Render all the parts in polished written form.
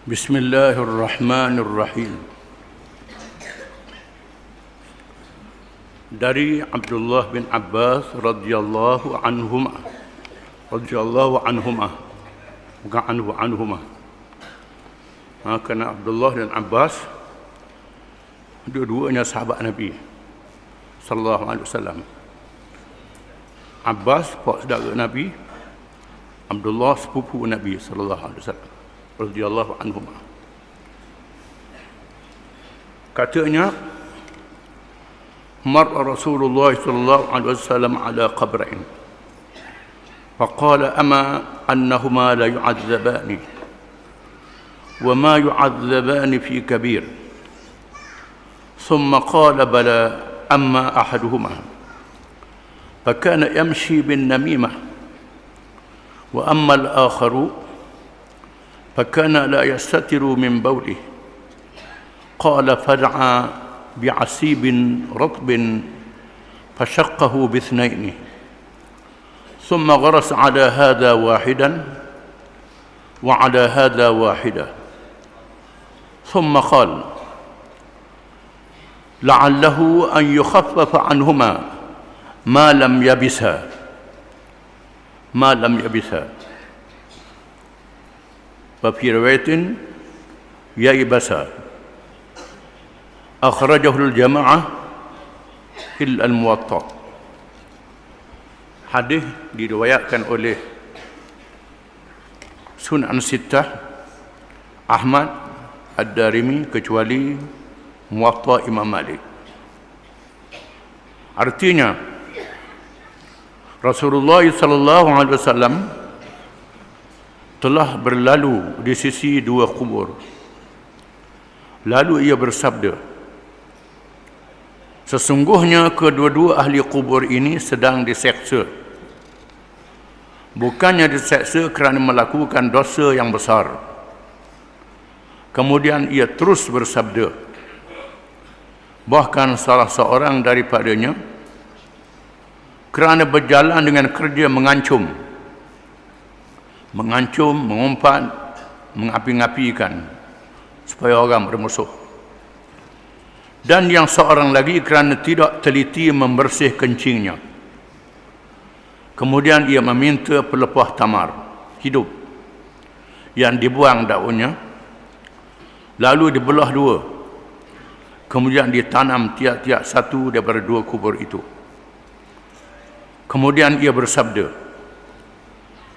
Bismillahirrahmanirrahim. Dari Abdullah bin Abbas radhiyallahu anhuma. Bukan anhuma. Kerana Abdullah dan Abbas dua-duanya sahabat Nabi sallallahu alaihi wasallam. Abbas pak saudara Nabi, Abdullah sepupu Nabi sallallahu alaihi wasallam radhiyallahu anhuma. Katanya, marra Rasulullah sallallahu alaihi wasallam ala qabrain faqala ama annahuma la yu'adzabani wa ma yu'adzabani fi kabir thumma qala bala amma ahaduhuma fakana yamshi bin namimah wa amma al-akharu فكان لا يستتر من بوله قال فدعا بعسيب رطب فشقه باثنين ثم غرس على هذا واحدا وعلى هذا واحدا ثم قال لعله أن يخفف عنهما ما لم يبسا وفي رواية ييبسا أخرجه الجماعة إلا الموطأ. Hadis diriwayatkan oleh Sunan Sittah, Ahmad, Ad-Darimi kecuali Muwatta Imam Malik. Artinya Rasulullah sallallahu alaihi wasallam telah berlalu di sisi dua kubur. Lalu ia bersabda, sesungguhnya kedua-dua ahli kubur ini sedang diseksa. Bukannya diseksa kerana melakukan dosa yang besar. Kemudian ia terus bersabda, bahkan salah seorang daripadanya kerana berjalan dengan kerja mengancam, mengumpat, mengapi-ngapikan supaya orang bermusuh. Dan yang seorang lagi kerana tidak teliti membersih kencingnya. Kemudian ia meminta pelepah tamar hidup yang dibuang daunnya, lalu dibelah dua, kemudian ditanam tiap-tiap satu daripada dua kubur itu. Kemudian ia bersabda,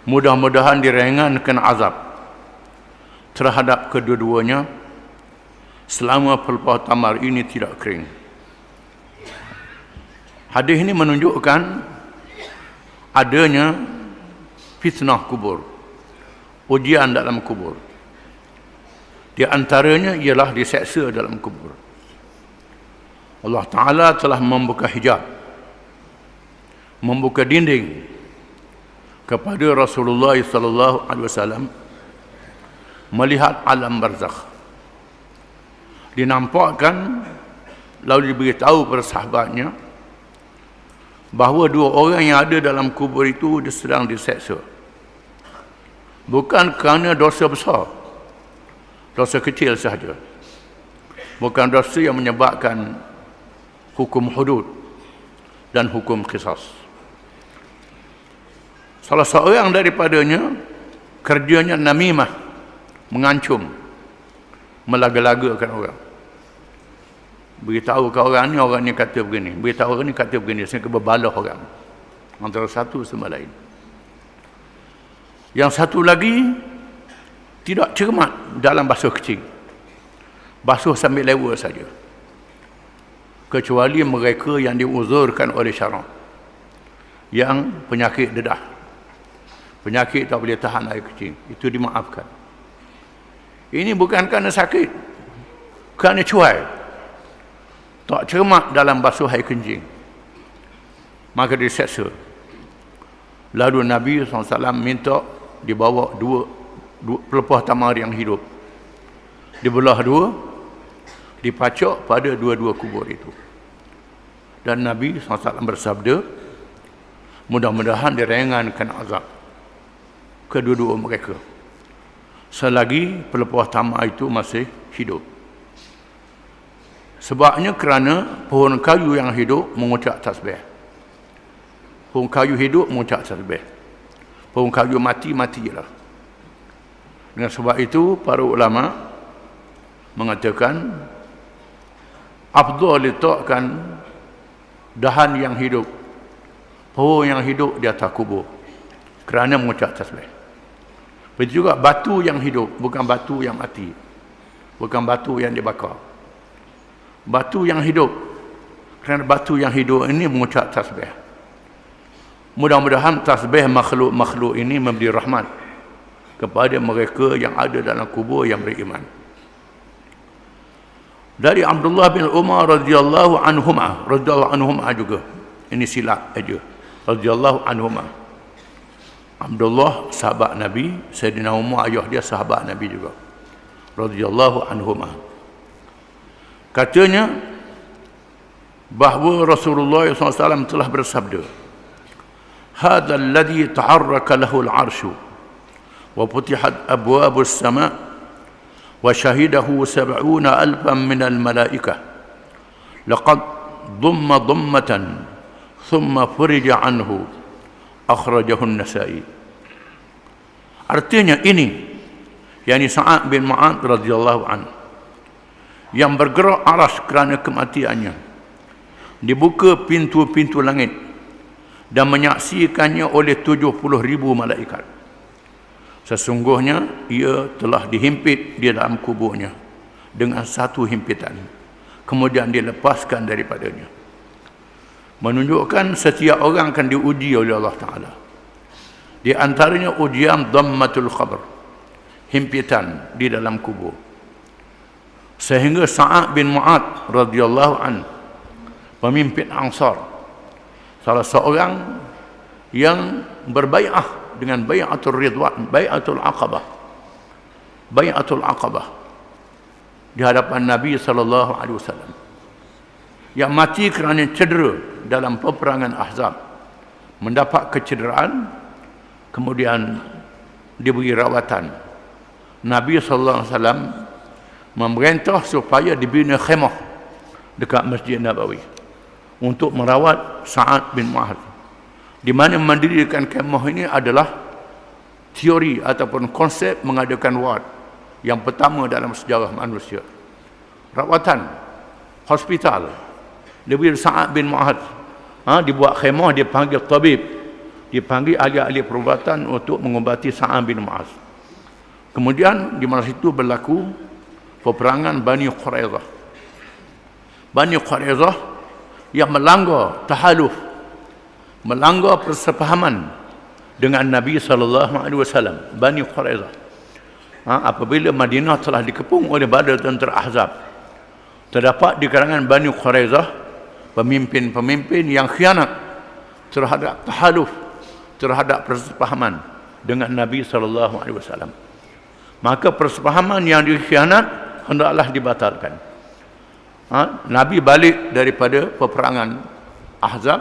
mudah-mudahan diringankan azab terhadap kedua-duanya selama pelepah tamar ini tidak kering. Hadis ini menunjukkan adanya fitnah kubur, ujian dalam kubur. Di antaranya ialah diseksa dalam kubur. Allah Ta'ala telah membuka hijab, membuka dinding kepada Rasulullah sallallahu alaihi wasallam melihat alam barzakh. Dinampakkan, lalu diberitahu kepada sahabatnya bahawa dua orang yang ada dalam kubur itu sedang diseksa. Bukan kerana dosa besar, dosa kecil sahaja. Bukan dosa yang menyebabkan hukum hudud dan hukum qisas. Salah seorang daripadanya kerjanya namimah, mengancam, melaga-lagakan orang. Beritahu ke orang ni kata begini, beritahu orang ni kata begini, sehingga berbalah orang antara satu sama lain. Yang satu lagi tidak cermat dalam basuh kecil, basuh sambil lewa saja, kecuali mereka yang diuzurkan oleh syarak, yang penyakit dedah, penyakit tak boleh tahan air kecil, itu dimaafkan. Ini bukan kerana sakit, kerana cuai, tak cermat dalam basuh air kencing, maka diseksa. Lalu Nabi SAW minta dibawa dua pelepah tamar yang hidup, dibelah dua, dipacak pada dua-dua kubur itu. Dan Nabi SAW bersabda, mudah-mudahan diringankan azab kedua-dua mereka selagi pelepas tamak itu masih hidup. Sebabnya kerana pohon kayu yang hidup mengucap tasbih. Pohon kayu hidup mengucap tasbih. Pohon kayu mati, matilah. Dengan sebab itu para ulama mengatakan afdal letakkan dahan yang hidup, pohon yang hidup di atas kubur kerana mengucap tasbih. Begitu juga batu yang hidup, bukan batu yang mati, bukan batu yang dibakar. Batu yang hidup, kerana batu yang hidup ini mengucap tasbih. Mudah-mudahan tasbih makhluk-makhluk ini memberi rahmat kepada mereka yang ada dalam kubur yang beriman. Dari Abdullah bin Umar radhiyallahu anhuma juga. Ini silap aja. Radhiyallahu anhuma. Abdullah sahabat Nabi, Sayyidina Umar ayah dia sahabat Nabi juga. Radhiyallahu anhuma. Katanya bahawa Rasulullah SAW telah bersabda, "Hadha alladhi ta'arraka lahu al-'arshu wa futihat abwabus sama' wa syahidahu 70,000 minal malaikah laqad dhamma dhammatan thumma furija anhu akhrajahu an-Nasa'i." Artinya ini, yakni Sa'ad bin Mu'adz radhiyallahu anhu, yang bergerak aras kerana kematiannya, dibuka pintu-pintu langit dan menyaksikannya oleh 70,000 malaikat. Sesungguhnya ia telah dihimpit di dalam kuburnya dengan satu himpitan, kemudian dilepaskan daripadanya. Menunjukkan setiap orang akan diuji oleh Allah Ta'ala. Di antaranya ujian dhammatul qabr, himpitan di dalam kubur. Sehingga Sa'ad bin Mu'adz radhiyallahu anhu, pemimpin Ansar, salah seorang yang berbai'ah dengan bai'atul ridwan, bai'atul aqabah, bai'atul aqabah di hadapan Nabi sallallahu alaihi wasallam, yang mati kerana cedera dalam peperangan Ahzab, mendapat kecederaan, kemudian diberi rawatan. Nabi sallallahu alaihi wasallam memerintah supaya dibina khemah dekat Masjid Nabawi untuk merawat Sa'ad bin Mu'adz. Di mana mendirikan khemah ini adalah teori ataupun konsep mengadakan ward yang pertama dalam sejarah manusia. Rawatan, hospital, diberi Sa'ad bin Mu'adz. Dibuat khemah, dipanggil tabib, dipanggil ahli-ahli perubatan untuk mengubati Sa'ad bin Mu'adz. Kemudian di masa itu berlaku peperangan Bani Quraidah. Bani Quraidah yang melanggar tahaluf, melanggar persepahaman dengan Nabi SAW. Bani Quraidah, apabila Madinah telah dikepung oleh badai tentera Ahzab, terdapat di kalangan Bani Quraidah pemimpin-pemimpin yang khianat terhadap tahaluf, terhadap persepahaman dengan Nabi SAW. Maka persepahaman yang dikhianat hendaklah dibatalkan. Nabi balik daripada peperangan Ahzab,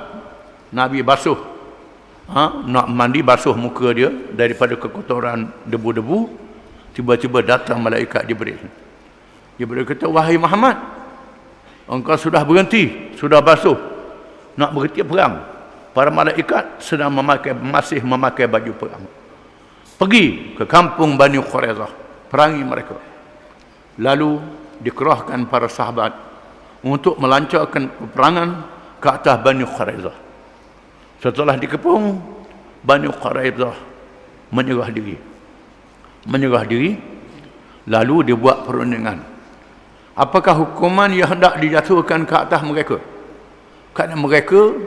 Nabi basuh, nak mandi, basuh muka dia daripada kekotoran debu-debu. Tiba-tiba datang malaikat Jibril. Jibril kata, "Wahai Muhammad, engkau sudah berhenti, sudah basuh, nak berhenti perang. Para malaikat sedang masih memakai baju perang. Pergi ke kampung Bani Quraidah, perangi mereka." Lalu dikerahkan para sahabat untuk melancarkan peperangan ke atas Bani Quraidah. Setelah dikepung, Bani Quraidah menyerah diri, lalu dibuat perundingan. Apakah hukuman yang hendak dijatuhkan ke atas mereka? Kerana mereka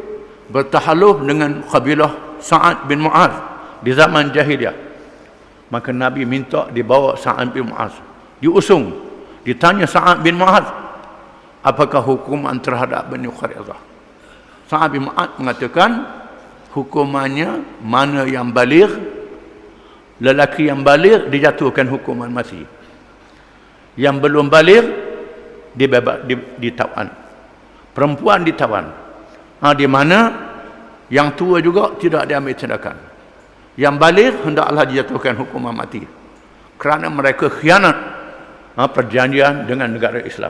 bertahaluf dengan kabilah Sa'ad bin Mu'adz di zaman jahiliyah. Maka Nabi minta dibawa Sa'ad bin Mu'adz, diusung, ditanya Sa'ad bin Mu'adz, apakah hukuman terhadap Bani Quraidah? Sa'ad bin Mu'adz mengatakan, hukumannya mana yang baligh, lelaki yang baligh dijatuhkan hukuman mati, yang belum baligh ditawan, perempuan ditawan. Di mana yang tua juga tidak diambil tindakan. Yang baligh hendaklah dijatuhkan hukuman mati. kerana mereka khianat perjanjian dengan negara Islam,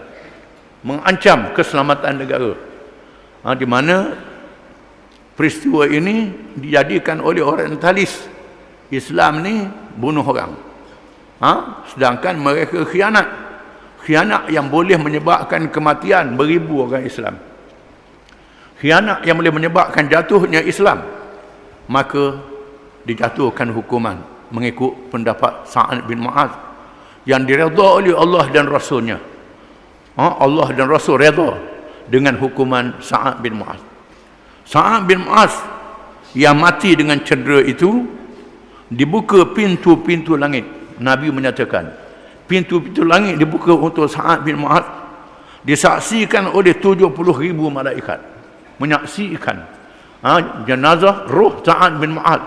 mengancam keselamatan negara. Di mana peristiwa ini dijadikan oleh orientalis. Islam ni bunuh orang, sedangkan mereka khianat yang boleh menyebabkan kematian beribu orang Islam, khianat yang boleh menyebabkan jatuhnya Islam. Maka dijatuhkan hukuman mengikut pendapat Sa'ad bin Mu'adz yang diredha oleh Allah dan Rasulnya. Allah dan Rasul redha dengan hukuman Sa'ad bin Mu'adz. Sa'ad bin Mu'adz yang mati dengan cedera itu, dibuka pintu-pintu langit. Nabi menyatakan pintu-pintu langit dibuka untuk Sa'ad bin Mu'adz, disaksikan oleh 70,000 malaikat menyaksikan jenazah roh Sa'ad bin Mu'adz,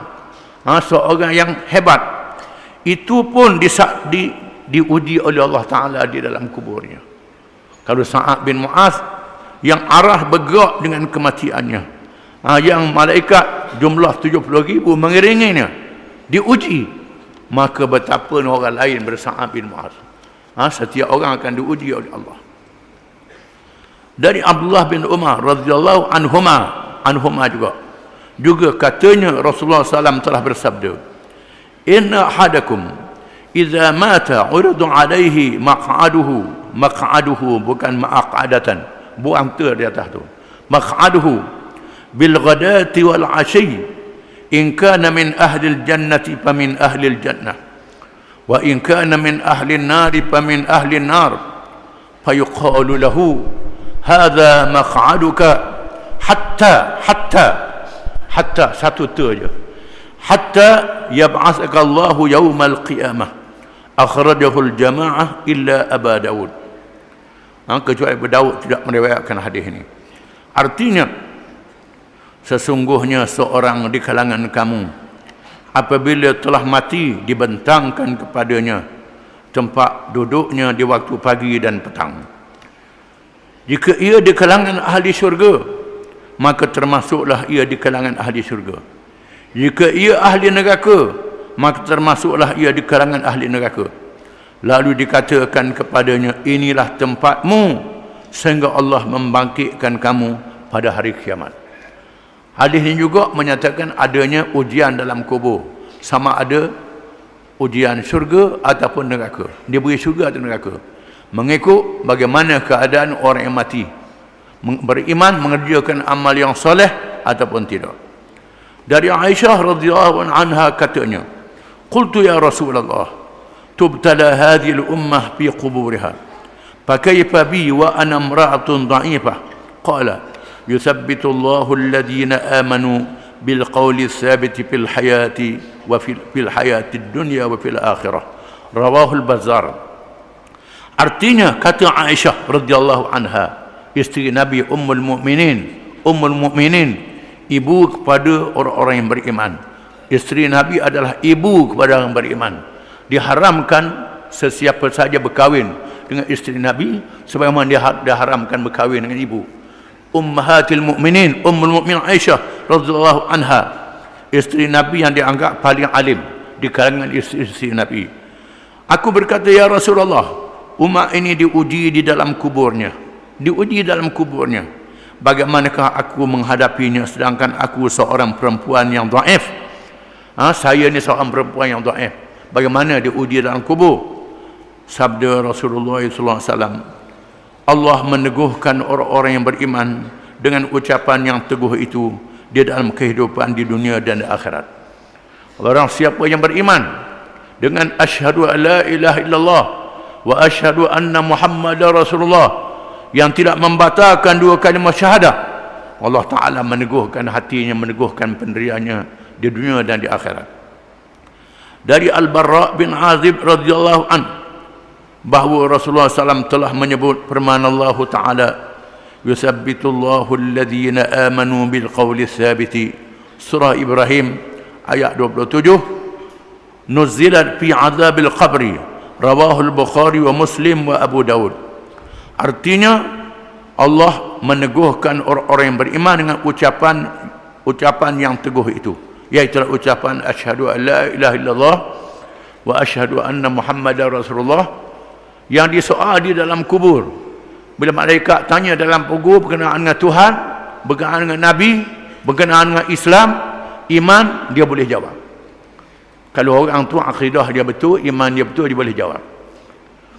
seorang yang hebat. Itu pun diuji oleh Allah Ta'ala di dalam kuburnya. Kalau Sa'ad bin Mu'adz yang arah bergerak dengan kematiannya, yang malaikat jumlah 70,000 mengiringinya, diuji, maka betapa orang lain bersama bin Mu'adz. Setiap orang akan diuji oleh Allah. Dari Abdullah bin Umar radhiyallahu anhuma juga katanya Rasulullah SAW telah bersabda, inna ahadakum idza mata urida alaihi maq'aduhu, bukan maq'adatan, buang ter di atas tu, maq'aduhu bil ghadati wal 'ashi, in kana min ahli al-jannati famin ahli al-jannah, wa in kana min ahli an-nari famin ahli an-nar, fayuqalu lahu hadha maq'aduka hatta satu tu aja, hatta yab'athaka Allahu yaumal qiyamah, akhrajahu al-jamaah illa Aba Dawud. Kecuali Abu Dawud tidak meriwayatkan hadis ini. Artinya, sesungguhnya seorang di kalangan kamu, apabila telah mati, dibentangkan kepadanya tempat duduknya di waktu pagi dan petang. Jika ia di kalangan ahli syurga, maka termasuklah ia di kalangan ahli syurga. Jika ia ahli neraka, maka termasuklah ia di kalangan ahli neraka. Lalu dikatakan kepadanya, inilah tempatmu sehingga Allah membangkitkan kamu pada hari kiamat. Hadis ini juga menyatakan adanya ujian dalam kubur, sama ada ujian syurga ataupun neraka. Dia beri syurga atau neraka, mengikut bagaimana keadaan orang yang mati, beriman, mengerjakan amal yang soleh ataupun tidak. Dari Aisyah radhiyallahu anha katanya, qultu ya Rasulullah, tubtala hadhihi al-ummah fi quburiha, fa kayfa bi wa ana imra'atun dha'ifah? Qala yuthabbitu Allahu alladhina amanu bil qawli thabiti fil hayati wa fil hayati dunya wa fil akhirah. Rawahu al-Bazzar. Artinya, kata Aisyah radhiyallahu anha, isteri Nabi, ummul mukminin, ibu kepada orang-orang yang beriman. Isteri Nabi adalah ibu kepada orang beriman. Diharamkan sesiapa saja berkahwin dengan isteri Nabi sebagaimana dia haramkan berkahwin dengan ibu. Ummahatil mu'minin, ummul mu'min Aisyah radhiyallahu anha, isteri Nabi yang dianggap paling alim di kalangan isteri Nabi. Aku berkata, ya Rasulullah, umat ini diuji di dalam kuburnya. Bagaimanakah aku menghadapinya sedangkan aku seorang perempuan yang dhaif? Saya ni seorang perempuan yang dhaif. Bagaimana diuji dalam kubur? Sabda Rasulullah SAW, Allah meneguhkan orang-orang yang beriman dengan ucapan yang teguh itu di dalam kehidupan di dunia dan di akhirat. Barang siapa yang beriman dengan asyhadu an la ilaha illallah wa asyhadu anna Muhammadar Rasulullah, yang tidak membatalkan dua kalimah syahadah, Allah Ta'ala meneguhkan hatinya, meneguhkan pendiriannya di dunia dan di akhirat. Dari Al-Barra bin Azib radhiyallahu an, bahawa Rasulullah SAW telah menyebut firman Allah Ta'ala, yuthabbitullahu alladhina amanu bil qawli thabiti, surah Ibrahim ayat 27, nuzilat fi azabil qabri, rawahu al-Bukhari wa Muslim wa Abu Dawud. Artinya, Allah meneguhkan orang-orang yang beriman dengan ucapan yang teguh itu, iaitu ucapan asyhadu an la ilaha illallah, wa asyhadu anna Muhammadar Rasulullah, yang disoal di dalam kubur. Bila malaikat tanya dalam kubur berkenaan dengan Tuhan, berkenaan dengan Nabi, berkenaan dengan Islam, iman, dia boleh jawab. Kalau orang tu akidah dia betul, iman dia betul, dia boleh jawab.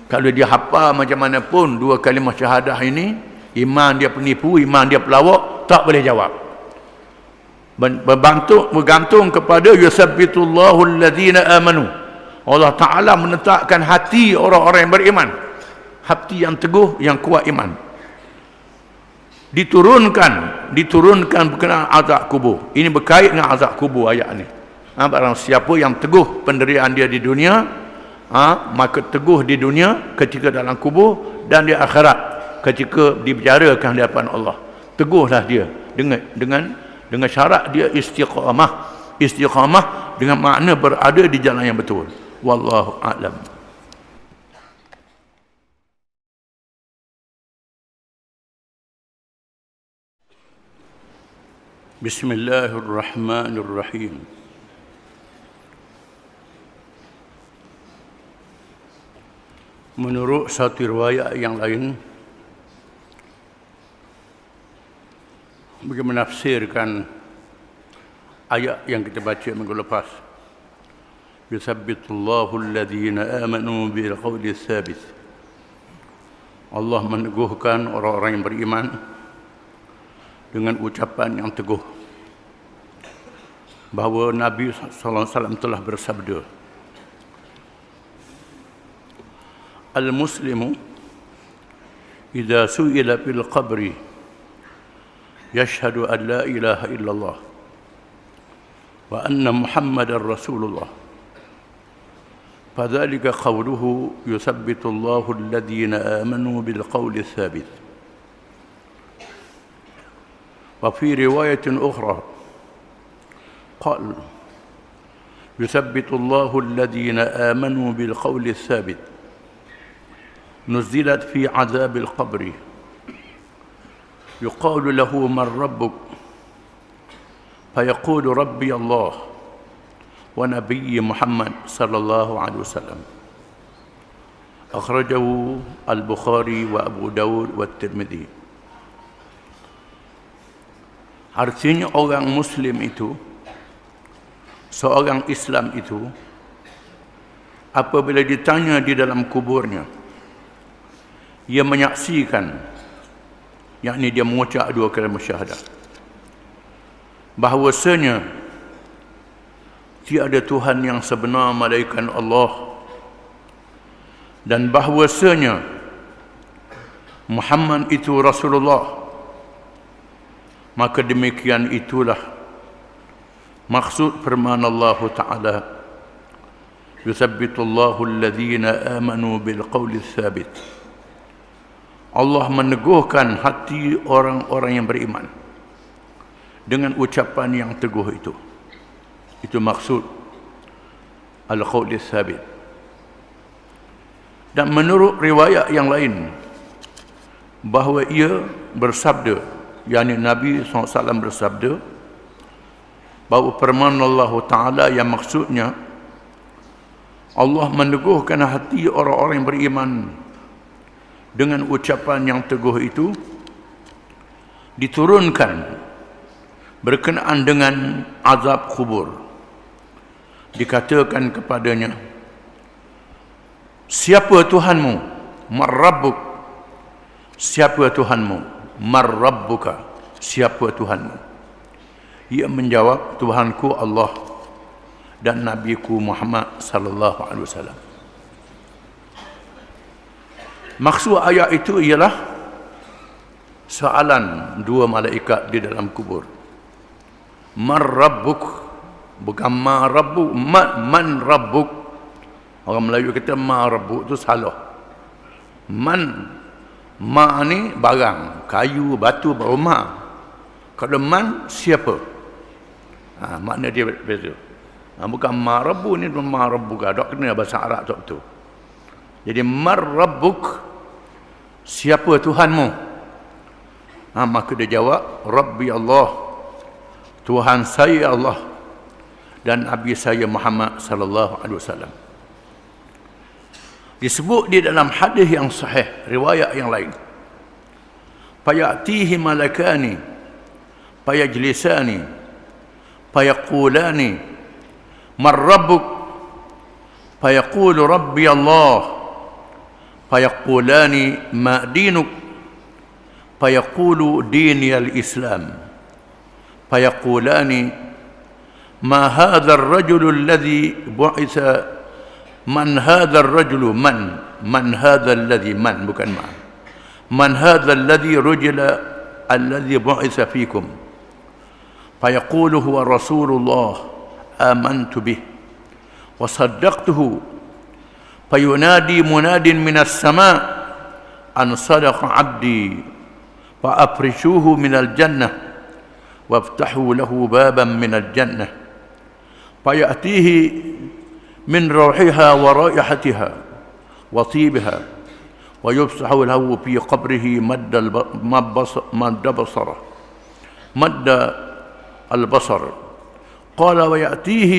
Kalau dia hafal macam mana pun dua kalimah syahadah ini, iman dia penipu, iman dia pelawak, tak boleh jawab. Bergantung kepada yusabbitullahu alladhina amanu. Allah Ta'ala menetapkan hati orang-orang yang beriman, hati yang teguh, yang kuat iman. Diturunkan berkenaan azab kubur. Ini berkait dengan azab kubur ayat ni. Barang siapa yang teguh penderian dia di dunia, maka teguh di dunia ketika dalam kubur, dan di akhirat ketika dibicarakan di hadapan Allah. Teguhlah dia dengan syarat dia istiqamah dengan makna berada di jalan yang betul. Wallahu a'lam. Bismillahirrahmanirrahim. Menurut satu riwayat yang lain, bagi menafsirkan ayat yang kita baca minggu lepas, yusabbitullahu alladhina amanu bil qawli tsabit. Allah meneguhkan orang-orang yang beriman dengan ucapan yang teguh. Bahawa Nabi SAW telah bersabda, al-muslimu idza su'ila fil qabri yashhadu an la ilaha illallah wa anna Muhammadar Rasulullah, fadzalika qawluhu yusabbitullahu alladhina amanu bil qawli tsabit. Wa fi riwayatin ukhra qala yusabbitullahu alladhina amanu bil qawli tsabit nuzilat fi azabil qabri yuqalu lahu man rabbuk fayaqulu rabbi Allah wa nabiyyi Muhammad sallallahu alaihi wasallam. Akhrajahu al-Bukhari wa Abu Dawud wa Tirmidzi. Artinya orang Muslim itu, seorang Islam itu, apabila ditanya di dalam kuburnya, ia menyaksikan, yakni dia mengucap dua kalimah syahadah, bahawasanya tiada Tuhan yang sebenar melainkan Allah, dan bahawasanya Muhammad itu Rasulullah, maka demikian itulah maksud firman Allah Ta'ala, yusabbitullahu alladhina amanu bil qawli tsabit. Allah meneguhkan hati orang-orang yang beriman dengan ucapan yang teguh itu. Itu maksud al-qawli tsabit. Dan menurut riwayat yang lain, bahawa ia bersabda, yakni Nabi SAW bersabda, bahawa firman Allah Ta'ala yang maksudnya Allah meneguhkan hati orang-orang yang beriman dengan ucapan yang teguh itu, diturunkan berkenaan dengan azab kubur. Dikatakan kepadanya, siapa Tuhanmu? Mar-Rabbuk. Siapa Tuhanmu? Mar-Rabbuka. Siapa Tuhanmu? Ia menjawab, Tuhanku Allah dan Nabiku Muhammad sallallahu alaihi wasallam. Maksud ayat itu ialah soalan dua malaikat di dalam kubur. Mar-Rabbuk, bukan ma-Rabbuk, man Rabbuk. Orang Melayu kata ma-Rabbuk itu salah. Ma ni barang, kayu, batu, rumah. Kalau man, siapa? Makna dia beza. Bukan ma-Rabbu ni, ma-Rabbuka. Tak kena bahasa Arab tak betul. Jadi mar-Rabbuk, siapa Tuhanmu? Maka dia jawab, Rabbi Allah, Tuhan saya Allah dan Nabi saya Muhammad sallallahu alaihi wasallam. Disebut di dalam hadis yang sahih, riwayat yang lain. Fayatihi malakani fayajlisani fayaqulani man rabbuk fayaqulu rabbi Allah fayaqulani ma dinuk fayaqulu dini al-islam fayaqulani ma hadha ar-rajulu alladhi bu'itha man hadha ar-rajulu man hadha alladhi bukan man hadha alladhi rujila alladhi bu'itha fikum fayaqulu huwa rasulullah amantu bih wa saddaqtuhu fayunadi munadin minas sama' an sadaqa 'abdi fa afrishuhu minal jannah waftahu lahu baban minal jannah fayatihi min rauhiha wa raihatiha wa tibiha ويفسح له في قبره مد البصر قال ويأتيه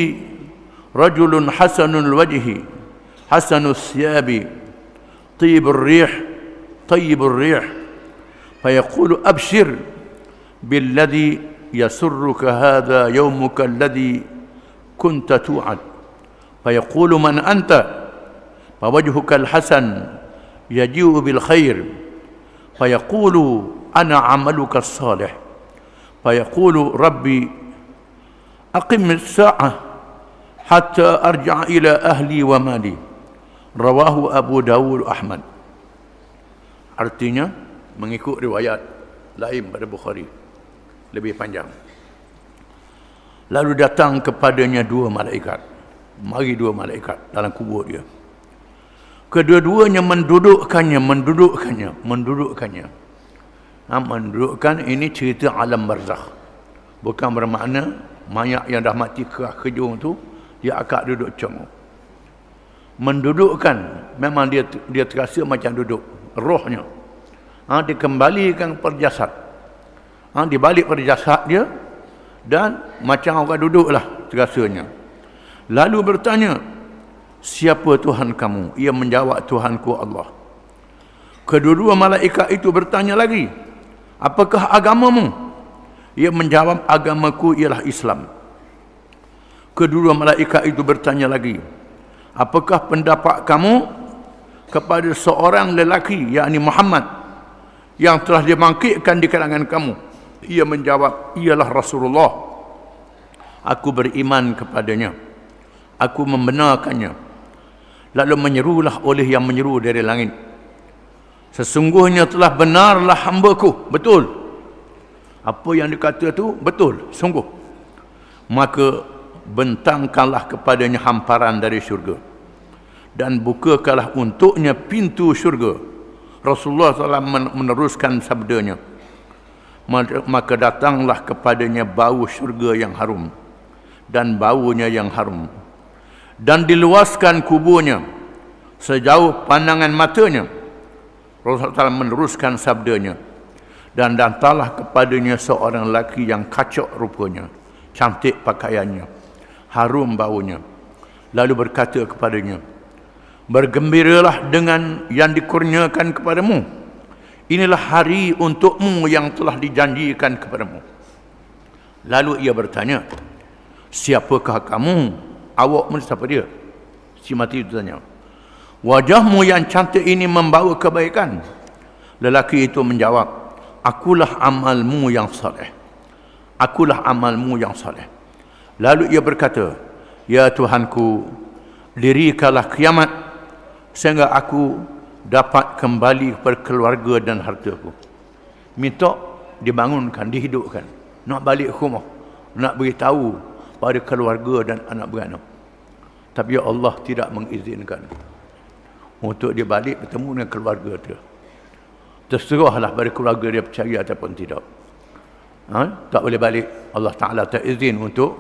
رجل حسن الوجه حسن الثياب طيب الريح فيقول أبشر بالذي يسرك هذا يومك الذي كنت توعد فيقول من أنت فوجهك الحسن يجيء بالخير فيقول أنا عملك الصالح فيقول ربي أقم الساعة حتى أرجع إلى أهلي ومالي رواه أبو داود أحمد. Artinya mengikut riwayat lain pada Bukhari lebih panjang. Lalu datang kepadanya dua malaikat. Mari dua malaikat dalam kubur dia. Kedua-duanya mendudukkannya. Mendudukkan ini cerita alam barzakh. Bukan bermakna mayat yang dah mati kerah kejung tu dia akak duduk congok. Mendudukkan memang dia terasa macam duduk rohnya. Dikembalikan per jasad. Dibalik per jasad dia dan macam orang duduklah terasanya. Lalu bertanya, siapa Tuhan kamu? Ia menjawab, Tuhanku Allah. Kedua-dua malaikat itu bertanya lagi, apakah agamamu? Ia menjawab, agamaku ialah Islam. Kedua malaikat itu bertanya lagi, apakah pendapat kamu kepada seorang lelaki, yakni Muhammad, yang telah dibangkitkan di kalangan kamu? Ia menjawab, ialah Rasulullah. Aku beriman kepadanya, aku membenarkannya. Lalu menyerulah oleh yang menyeru dari langit, sesungguhnya telah benarlah hamba-Ku. Betul. Apa yang dikata tu betul, sungguh. Maka bentangkanlah kepadanya hamparan dari syurga dan bukakanlah untuknya pintu syurga. Rasulullah SAW meneruskan sabdanya, maka datanglah kepadanya bau syurga yang harum dan baunya yang harum, dan diluaskan kuburnya sejauh pandangan matanya. Rasulullah SAW meneruskan sabdanya, dan datanglah kepadanya seorang lelaki yang kacak rupanya, cantik pakaiannya, harum baunya. Lalu berkata kepadanya, bergembiralah dengan yang dikurniakan kepadamu. Inilah hari untukmu yang telah dijanjikan kepadamu. Lalu ia bertanya, siapakah kamu? Awakmu siapa dia? Si mati itu tanya. Wajahmu yang cantik ini membawa kebaikan. Lelaki itu menjawab, akulah amalmu yang saleh. Akulah amalmu yang saleh. Lalu ia berkata, ya Tuhanku, dirikanlah kiamat sehingga aku dapat kembali kepada keluarga dan hartaku. Minta dibangunkan, dihidupkan. Nak balik rumah, nak beritahu pada keluarga dan anak beranak. Tapi Allah tidak mengizinkan untuk dia balik bertemu dengan keluarga dia. Terserahlah pada keluarga dia percaya ataupun tidak. Tak boleh balik. Allah Ta'ala tak izin untuk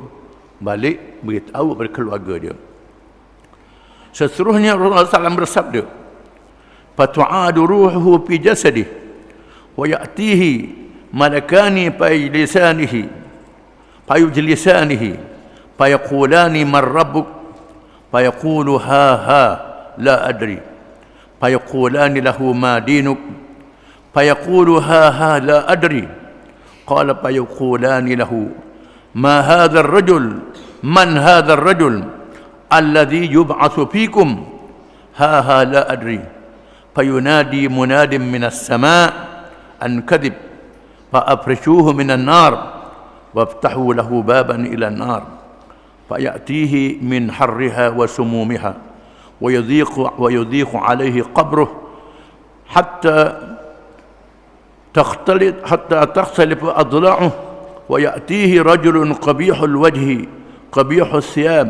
balik beritahu pada keluarga dia. Seterusnya Rasulullah SAW bersabda, fatu'adu ruhuhu fi jasadih wa ya'tihi malakani fayujlisanihi fayaqulani man rabbuk fayaqulu ha la adri فيقولان له ما دينك فيقول ها لا أدري قال فيقولان له ما هذا الرجل من هذا الرجل الذي يبعث فيكم ها لا أدري فينادي مناد من السماء أن كذب فأفرشوه من النار وافتحوا له بابا إلى النار فيأتيه من حرها وسمومها ويضيق عليه قبره حتى تختلف أضلاعه ويأتيه رجل قبيح الوجه قبيح الثياب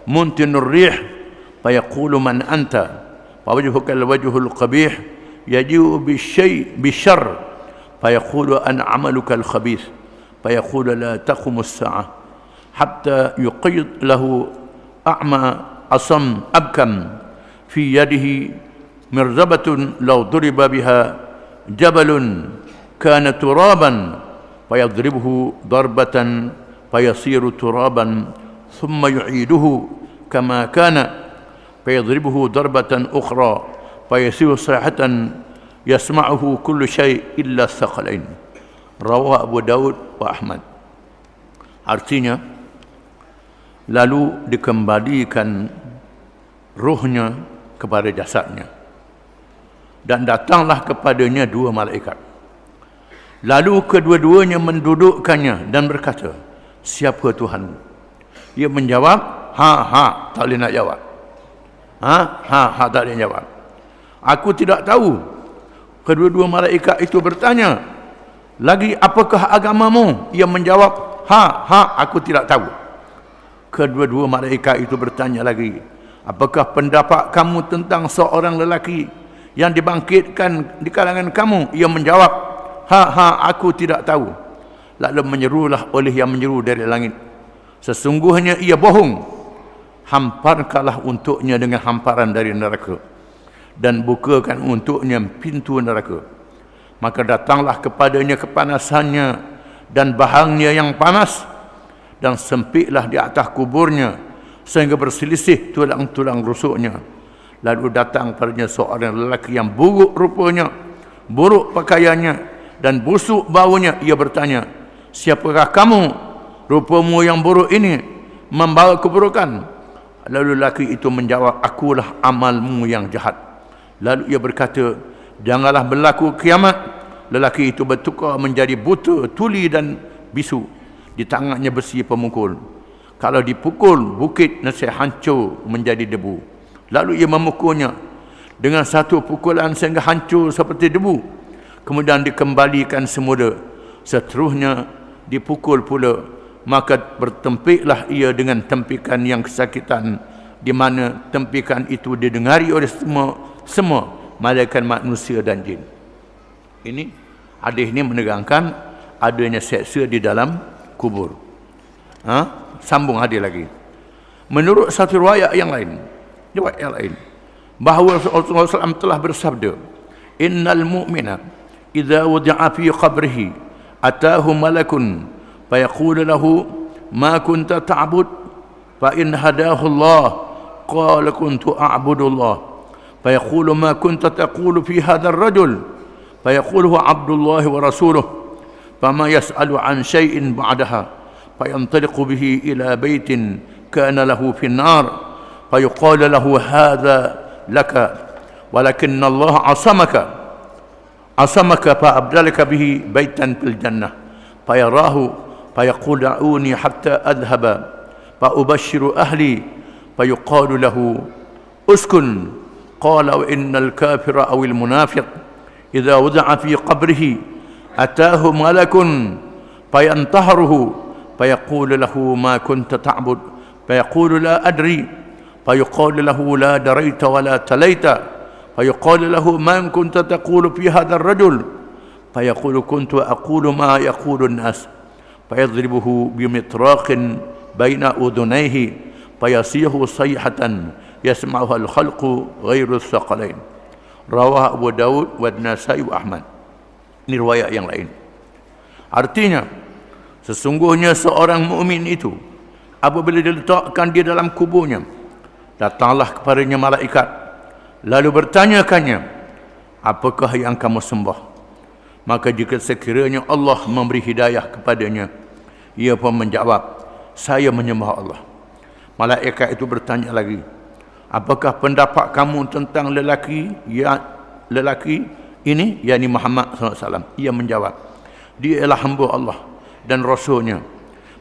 منتن الريح فيقول من أنت فوجهك الوجه القبيح يجيء بالشر فيقول أنا عملك الخبيث فيقول لا تقم الساعة حتى يقيض له أعمى أصم أبكم في يده مرزبة لو ضرب بها جبل كان ترابا فيضربه ضربة فيصير ترابا ثم يعيده كما كان فيضربه ضربة أخرى فيصير صيحة يسمعه كل شيء إلا الثقلين. Rawah Abu Daud wa Ahmad. Artinya, lalu dikembalikan ruhnya kepada jasadnya, dan datanglah kepadanya dua malaikat. Lalu kedua-duanya mendudukkannya dan berkata, siapa Tuhanmu? Ia menjawab, tak boleh nak jawab. Tak boleh jawab. Aku tidak tahu. Kedua-dua malaikat itu bertanya lagi, apakah agamamu? Ia menjawab, aku tidak tahu. Kedua-dua malaikat itu bertanya lagi, apakah pendapat kamu tentang seorang lelaki yang dibangkitkan di kalangan kamu? Ia menjawab, aku tidak tahu. Lalu menyerulah oleh yang menyeru dari langit, sesungguhnya ia bohong. Hamparkanlah untuknya dengan hamparan dari neraka, dan bukakan untuknya pintu neraka. Maka datanglah kepadanya kepanasannya dan bahangnya yang panas, dan sempitlah di atas kuburnya sehingga berselisih tulang-tulang rusuknya. Lalu datang padanya seorang lelaki yang buruk rupanya, buruk pakaiannya, dan busuk baunya. Ia bertanya, siapakah kamu? Rupamu yang buruk ini membawa keburukan. Lalu lelaki itu menjawab, akulah amalmu yang jahat. Lalu ia berkata, janganlah berlaku kiamat. Lelaki itu bertukar menjadi buta, tuli dan bisu. Di tangannya besi pemukul. Kalau dipukul, bukit nasi hancur menjadi debu. Lalu ia memukulnya dengan satu pukulan sehingga hancur seperti debu. Kemudian dikembalikan semula. Seterusnya dipukul pula. Maka bertempiklah ia dengan tempikan yang kesakitan, di mana tempikan itu didengari oleh semua malaikat manusia dan jin. Ini hadis ini menerangkan adanya seksa di dalam kubur. Sambung hadis lagi. Menurut satu riwayat yang lain, bahawa Rasulullah SAW telah bersabda, innal mu'mina idza wudi'a fi qabrihi atahu malakun fayaqulu lahu ma kunta ta'bud fa in hadahu Allah qala kuntu a'budu Allah fayaqulu ma kunta taqulu fi hadha ar-rajul فيقول هو عبد الله ورسوله فما يسأل عن شيء بعدها فينطلق به إلى بيت كان له في النار فيقال له هذا لك ولكن الله عصمك فأبدلك به بيتا في الجنة فيراه فيقول دعوني حتى أذهب فأبشر أهلي فيقال له اسكن قال وإن الكافر أو المنافق إذا وضع في قبره أتاه ملك فينتهره فيقول له ما كنت تعبد فيقول لا أدري فيقال له لا دريت ولا تليت فيقال له ما كنت تقول في هذا الرجل فيقول كنت أقول ما يقول الناس فيضربه بمطراق بين أذنيه فيصيح صيحة يسمعها الخلق غير الثقلين. Rawah Abu Daud wa Nasai wa Ahmad. Ini riwayat yang lain. Artinya, sesungguhnya seorang mukmin itu apabila diletakkan di dalam kuburnya, datanglah kepadanya malaikat Lalu bertanyakannya, apakah yang kamu sembah? Maka jika sekiranya Allah memberi hidayah kepadanya, ia pun menjawab, saya menyembah Allah. Malaikat itu bertanya lagi, apakah pendapat kamu tentang lelaki ini, yakni Muhammad SAW? Ia menjawab, dia ialah hamba Allah dan Rasulnya.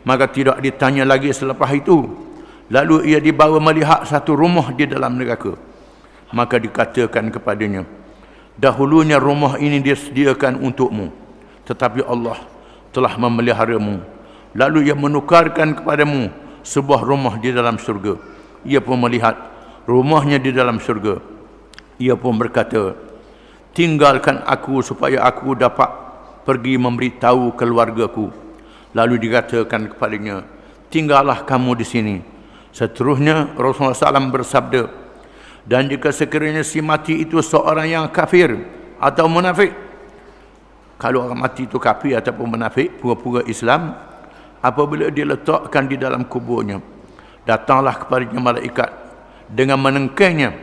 Maka tidak ditanya lagi selepas itu. Lalu ia dibawa melihat satu rumah di dalam neraka. Maka dikatakan kepadanya, dahulunya rumah ini disediakan untukmu, tetapi Allah telah memeliharamu. Lalu ia menukarkan kepadamu sebuah rumah di dalam syurga. Ia pun melihat rumahnya di dalam syurga. Ia pun berkata, tinggalkan aku supaya aku dapat pergi memberitahu keluargaku. Lalu dikatakan kepadanya, tinggallah kamu di sini. Seterusnya Rasulullah SAW bersabda, dan jika sekiranya si mati itu seorang yang kafir atau munafik, kalau orang mati itu kafir ataupun munafik, pura-pura Islam, apabila diletakkan di dalam kuburnya, datanglah kepadanya malaikat dengan menengkengnya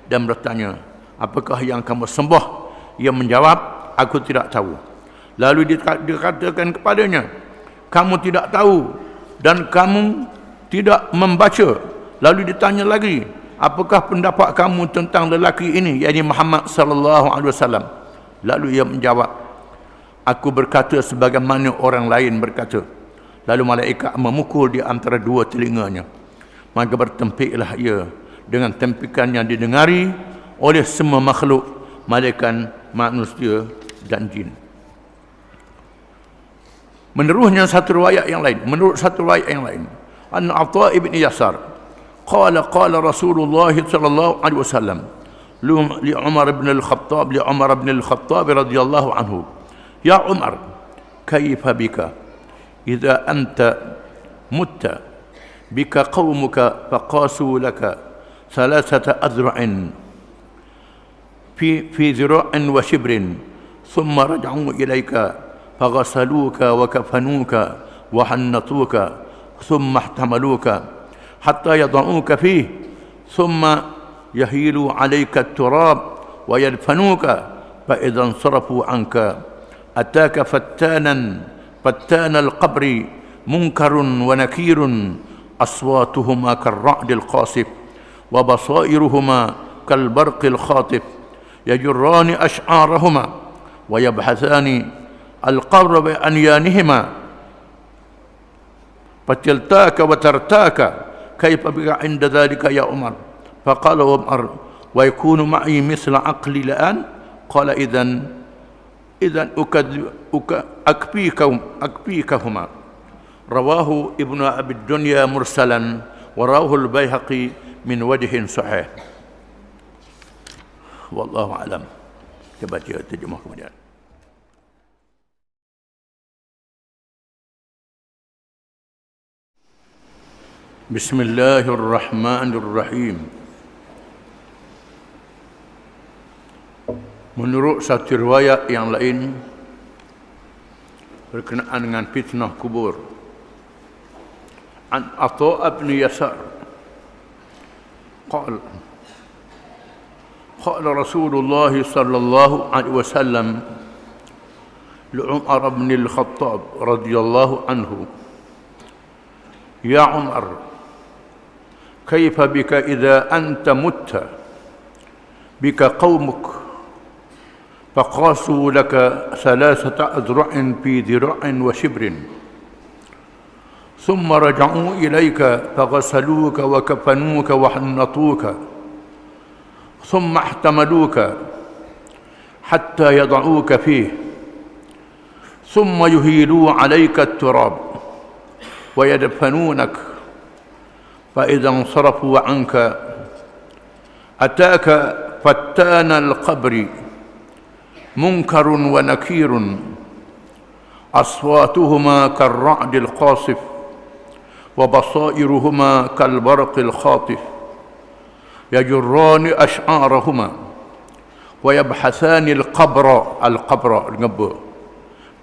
dan bertanya, apakah yang kamu sembah? Ia menjawab, aku tidak tahu. Lalu dikatakan kepadanya, kamu tidak tahu dan kamu tidak membaca. Lalu ditanya lagi, apakah pendapat kamu tentang lelaki ini, yakni Muhammad sallallahu alaihi wasallam? Lalu ia menjawab, aku berkata sebagaimana orang lain berkata. Lalu malaikat memukul di antara dua telinganya. Maka bertempiklah ia dengan tempikan yang didengari oleh semua makhluk, malaikat, manusia dan jin. Menurut satu riwayat yang lain, an Atha ibn Yasar qala Rasulullah sallallahu alaihi wasallam li Umar ibn al-Khattab radhiyallahu anhu, ya Umar, kaifa bika idza anta mutta bika qaumuka faqasu laka thalathata azra'in fi zira'in wa shibrin thumma raja'u ilayka فغسلوك وكفنوك وحنطوك ثم احتملوك حتى يضعوك فيه ثم يهيل عليك التراب ويدفنوك فإذا انصرفوا عنك أتاك فتان القبر منكر ونكير أصواتهما كالرعد القاصف وبصائرهما كالبرق الخاطف يجران أشعارهما ويبحثان القبر بأنيانهما فتلتاك وترتاك كيف بك عند ذلك يا عمر؟ فقال عمر ويكون معي مثل عقلي الآن؟ قال إذن أكفيكهما. رواه ابن أبي الدنيا مرسلا ورواه البيهقي من وجه صحيح. والله أعلم. Kita baca terjemah kemudian. Bismillahirrahmanirrahim. Menurut satu riwayat yang lain berkenaan dengan fitnah kubur, an Atha bin Yasar qala Rasulullah sallallahu alaihi wasallam li Umar bin al-Khattab radhiyallahu anhu, ya Umar, كيف بك إذا أنت مت بك قومك فقاسوا لك 3 أذرع في ذراع وشبر ثم رجعوا إليك فغسلوك وكفنوك وحنطوك ثم احتملوك حتى يضعوك فيه ثم يهيلوا عليك التراب ويدفنونك فإذا انصرفوا عنك أتاك فتان القبر منكر ونكير أصواتهما كالرعد القاصف وبصائرهما كالبرق الخاطف يجران أشعارهما ويبحثان القبر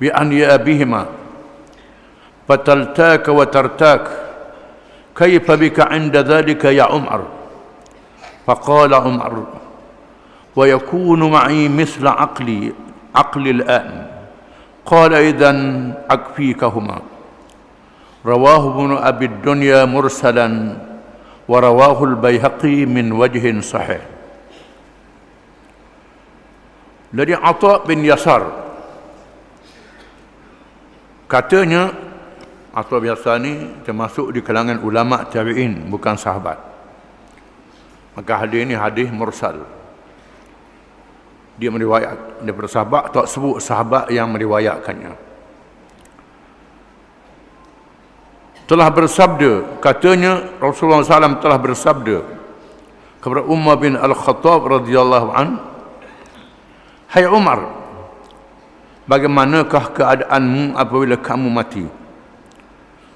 بأنيابهما فتلتاك وترتاك كيف بك عند ذلك يا عمر؟ فقال عمر wa yakunu ma'i misla aqli al-an. Qala idhan akfikahuma. Rawahu ibn Abi Dunya mursalan wa rawahu al-Baihaqi min wajhin sahih. Dari Atha bin Yasar, katanya, Atha bin Yasar ni termasuk di kalangan ulama tabi'in, bukan sahabat. Maka hadis ini hadis mursal. Dia meriwayat daripada sahabat, tak sebut sahabat yang meriwayatkannya. Telah bersabda, katanya Rasulullah SAW telah bersabda kepada Umar bin Al-Khattab radhiyallahu an, hai Umar, bagaimanakah keadaanmu apabila kamu mati?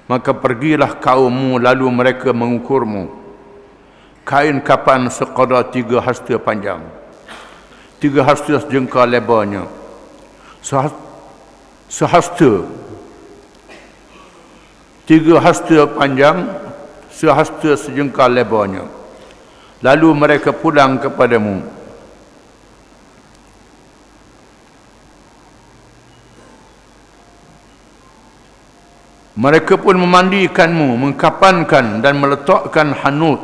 Maka pergilah kaummu, lalu mereka mengukurmu kain kapan sekadar 3 hasta panjang, 3 hasta sejengkal lebarnya, sehasta 3 hasta panjang, sehasta sejengkal lebarnya. Lalu mereka pulang kepadamu. Mereka pun memandikanmu, mengkapankan dan meletakkan hanut,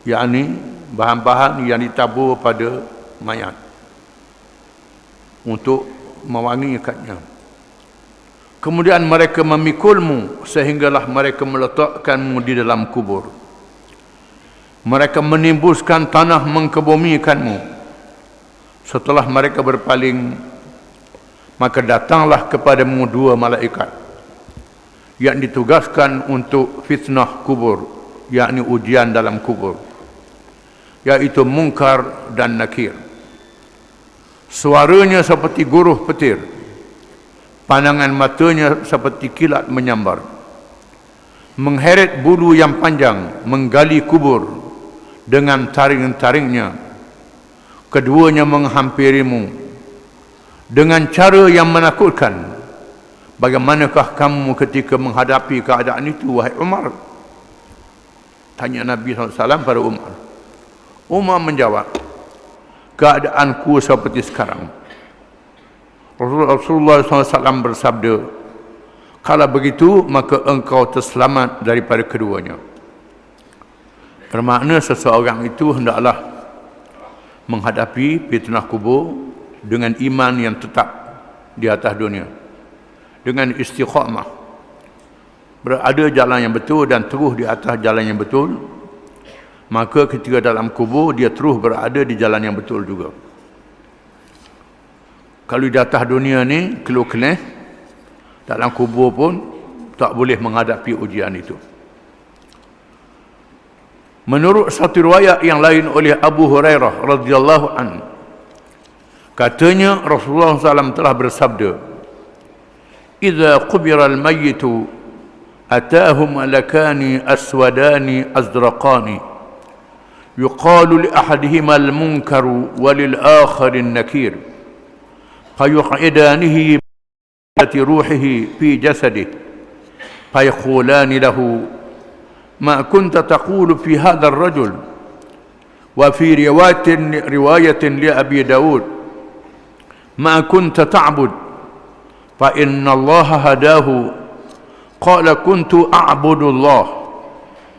yakni bahan-bahan yang ditabur pada mayat untuk mewangikannya. Kemudian mereka memikulmu sehinggalah mereka meletakkanmu di dalam kubur. Mereka menimbuskan tanah mengkebumikanmu. Setelah mereka berpaling, maka datanglah kepadamu 2 malaikat yang ditugaskan untuk fitnah kubur, yakni ujian dalam kubur, yaitu Munkar dan Nakir. Suaranya seperti guruh petir, pandangan matanya seperti kilat menyambar, mengheret bulu yang panjang, menggali kubur dengan taring-taringnya. Keduanya menghampirimu dengan cara yang menakutkan. Bagaimanakah kamu ketika menghadapi keadaan itu, wahai Umar? Tanya Nabi SAW pada Umar. Umar menjawab, keadaanku seperti sekarang. Rasulullah SAW bersabda, kalau begitu maka engkau terselamat daripada keduanya. Bermakna seseorang itu hendaklah menghadapi fitnah kubur dengan iman yang tetap di atas dunia, dengan istiqamah, berada jalan yang betul dan terus di atas jalan yang betul. Maka ketika dalam kubur dia terus berada di jalan yang betul juga. Kalau di atas dunia ni keluh-keleh, dalam kubur pun tak boleh menghadapi ujian itu. Menurut satu riwayat yang lain oleh Abu Hurairah radhiyallahu an, katanya Rasulullah SAW telah bersabda, "Idza qubira al-mayyitu atahum malakani aswadani azraqani yuqalu li ahadihima al-munkaru wa lil akhari an-nakir fayuqidanihi bi ruhihi fi jasadihi fayaqulani lahu ma kunta taqulu fi hadha ar-rajul wa fi riwayatin li Abi Daud ma kunta ta'bud fa inna Allah hadahu qala kuntu a'budu Allah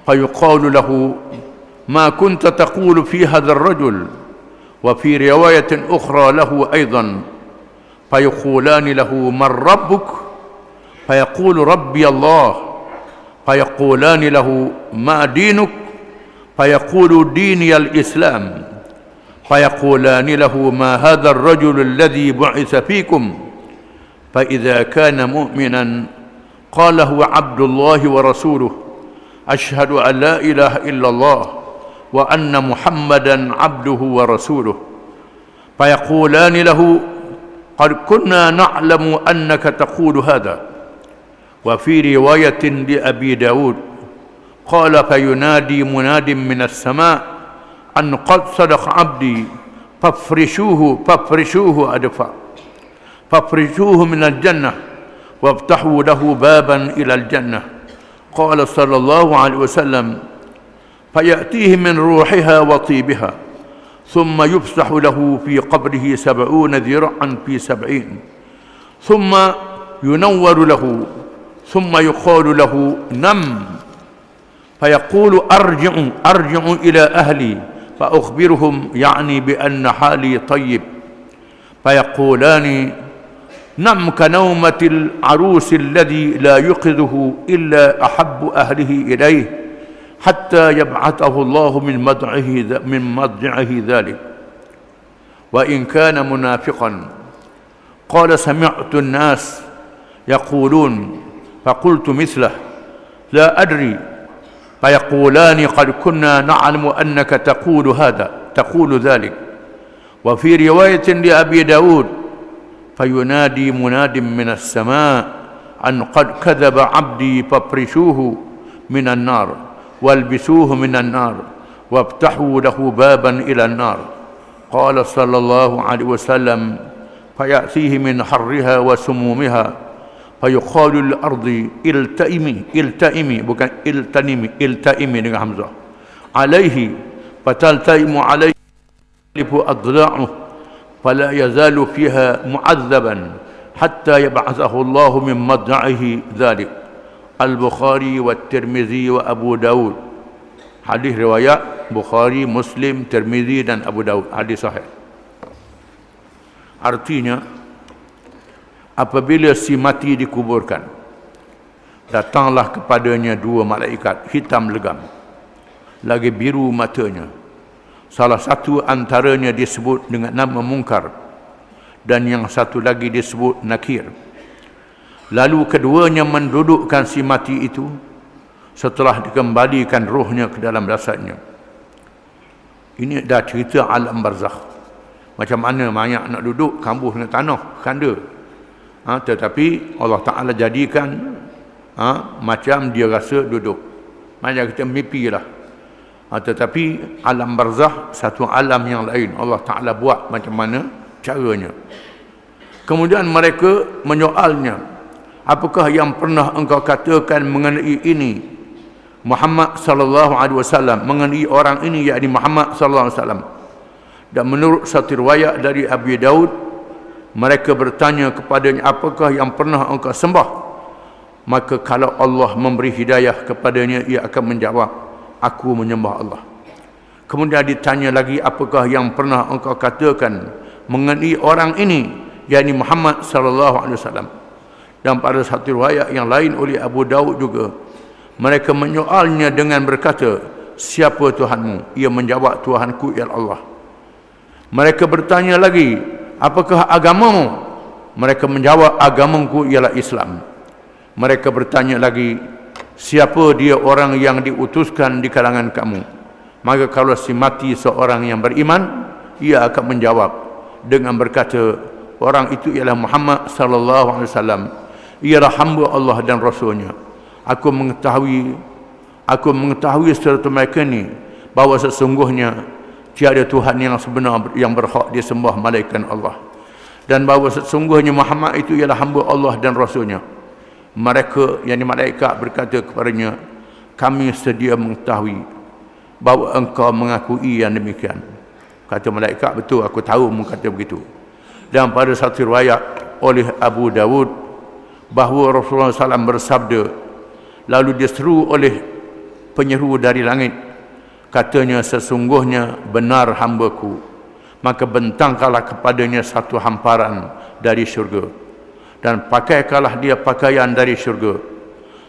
fayuqalu lahu ma kunta taqulu fi hadha ar-rajul wa fi riwayatin ukhra lahu aidan fayaqulani lahu man rabbuk fayaqulu rabbi Allah fayaqulani lahu ma dinuk fayaqulu dini al-islam fayaqulani lahu ma hadha ar-rajul alladhi bu'itha fikum فإذا كان مؤمنا قال هو عبد الله ورسوله أشهد أن لا إله إلا الله وأن محمدا عبده ورسوله فيقولان له قد كنا نعلم أنك تقول هذا وفي رواية لأبي داود قال فينادي مناد من السماء أن قد صدق عبدي فافرشوه أدفع فافرشوه من الجنة وافتحوا له بابا إلى الجنة قال صلى الله عليه وسلم فيأتيه من روحها وطيبها ثم يفسح له في قبره 70 ذراعا في 70 ثم ينور له ثم يقال له نم فيقول أرجع إلى أهلي فأخبرهم يعني بأن حالي طيب فيقولان نم كنومة العروس الذي لا يقظه إلا أحب أهله إليه حتى يبعثه الله من مضجعه ذلك وإن كان منافقا قال سمعت الناس يقولون فقلت مثله لا أدري فيقولان قد كنا نعلم أنك تقول ذلك وفي رواية لأبي داود فينادي مناد من السماء أن قد كذب عبدي فافرشوه من النار والبسوه من النار وافتحوا له بابا إلى النار قال صلى الله عليه وسلم فيأتيه من حرها وسمومها فيقال للأرض التئمي bukan iltaimi dengan hamzah عليه فتلتئم عليه أضلاعه فلا يزال فيها معذبا حتى يبعثه الله من مضجعه ذلك البخاري والترمذي وأبو داود hadis riwayat Bukhari, Muslim, Tirmizi dan Abu Daud, hadis sahih. Artinya apabila si mati dikuburkan, datanglah kepadanya dua malaikat hitam legam, lagi biru matanya. Salah satu antaranya disebut dengan nama Munkar dan yang satu lagi disebut Nakir. Lalu keduanya mendudukkan si mati itu setelah dikembalikan rohnya ke dalam jasadnya. Ini dah cerita alam barzakh. Macam mana mayat nak duduk kambuh dengan tanah, kanda. Tetapi Allah Ta'ala jadikan macam dia rasa duduk. Macam kita mimpi lah. Tetapi alam barzakh satu alam yang lain. Allah Ta'ala buat macam mana caranya. Kemudian mereka menyoalnya, apakah yang pernah engkau katakan mengenai ini Muhammad sallallahu alaihi wasallam, mengenai orang ini yakni Muhammad sallallahu alaihi wasallam? Dan menurut satu riwayat dari Abi Daud, mereka bertanya kepadanya, apakah yang pernah engkau sembah? Maka kalau Allah memberi hidayah kepadanya, ia akan menjawab, aku menyembah Allah. Kemudian ditanya lagi, apakah yang pernah engkau katakan mengenai orang ini yakni Muhammad sallallahu alaihi wasallam? Dan pada satu riwayat yang lain oleh Abu Daud juga, mereka menyoalnya dengan berkata, siapa Tuhanmu? Ia menjawab, Tuhanku ialah Allah. Mereka bertanya lagi, apakah agamamu? Mereka menjawab, agamaku ialah Islam. Mereka bertanya lagi, siapa dia orang yang diutuskan di kalangan kamu? Maka kalau si mati seorang yang beriman, ia akan menjawab dengan berkata, orang itu ialah Muhammad sallallahu alaihi wasallam, ialah hamba Allah dan Rasulnya. Aku mengetahui serta mereka ni bahawa sesungguhnya tiada Tuhan yang sebenar yang berhak disembah malaikat Allah, dan bahawa sesungguhnya Muhammad itu ialah hamba Allah dan Rasulnya. Mereka, yakni malaikat, berkata kepadanya, kami sedia mengetahui bahawa engkau mengakui yang demikian. Kata malaikat, betul, aku tahu mu kata begitu. Dan pada satu riwayat oleh Abu Dawud bahawa Rasulullah SAW bersabda, lalu diseru oleh penyeru dari langit, katanya, sesungguhnya benar hambaku, maka bentangkanlah kepadanya satu hamparan dari syurga, dan pakaikanlah dia pakaian dari syurga,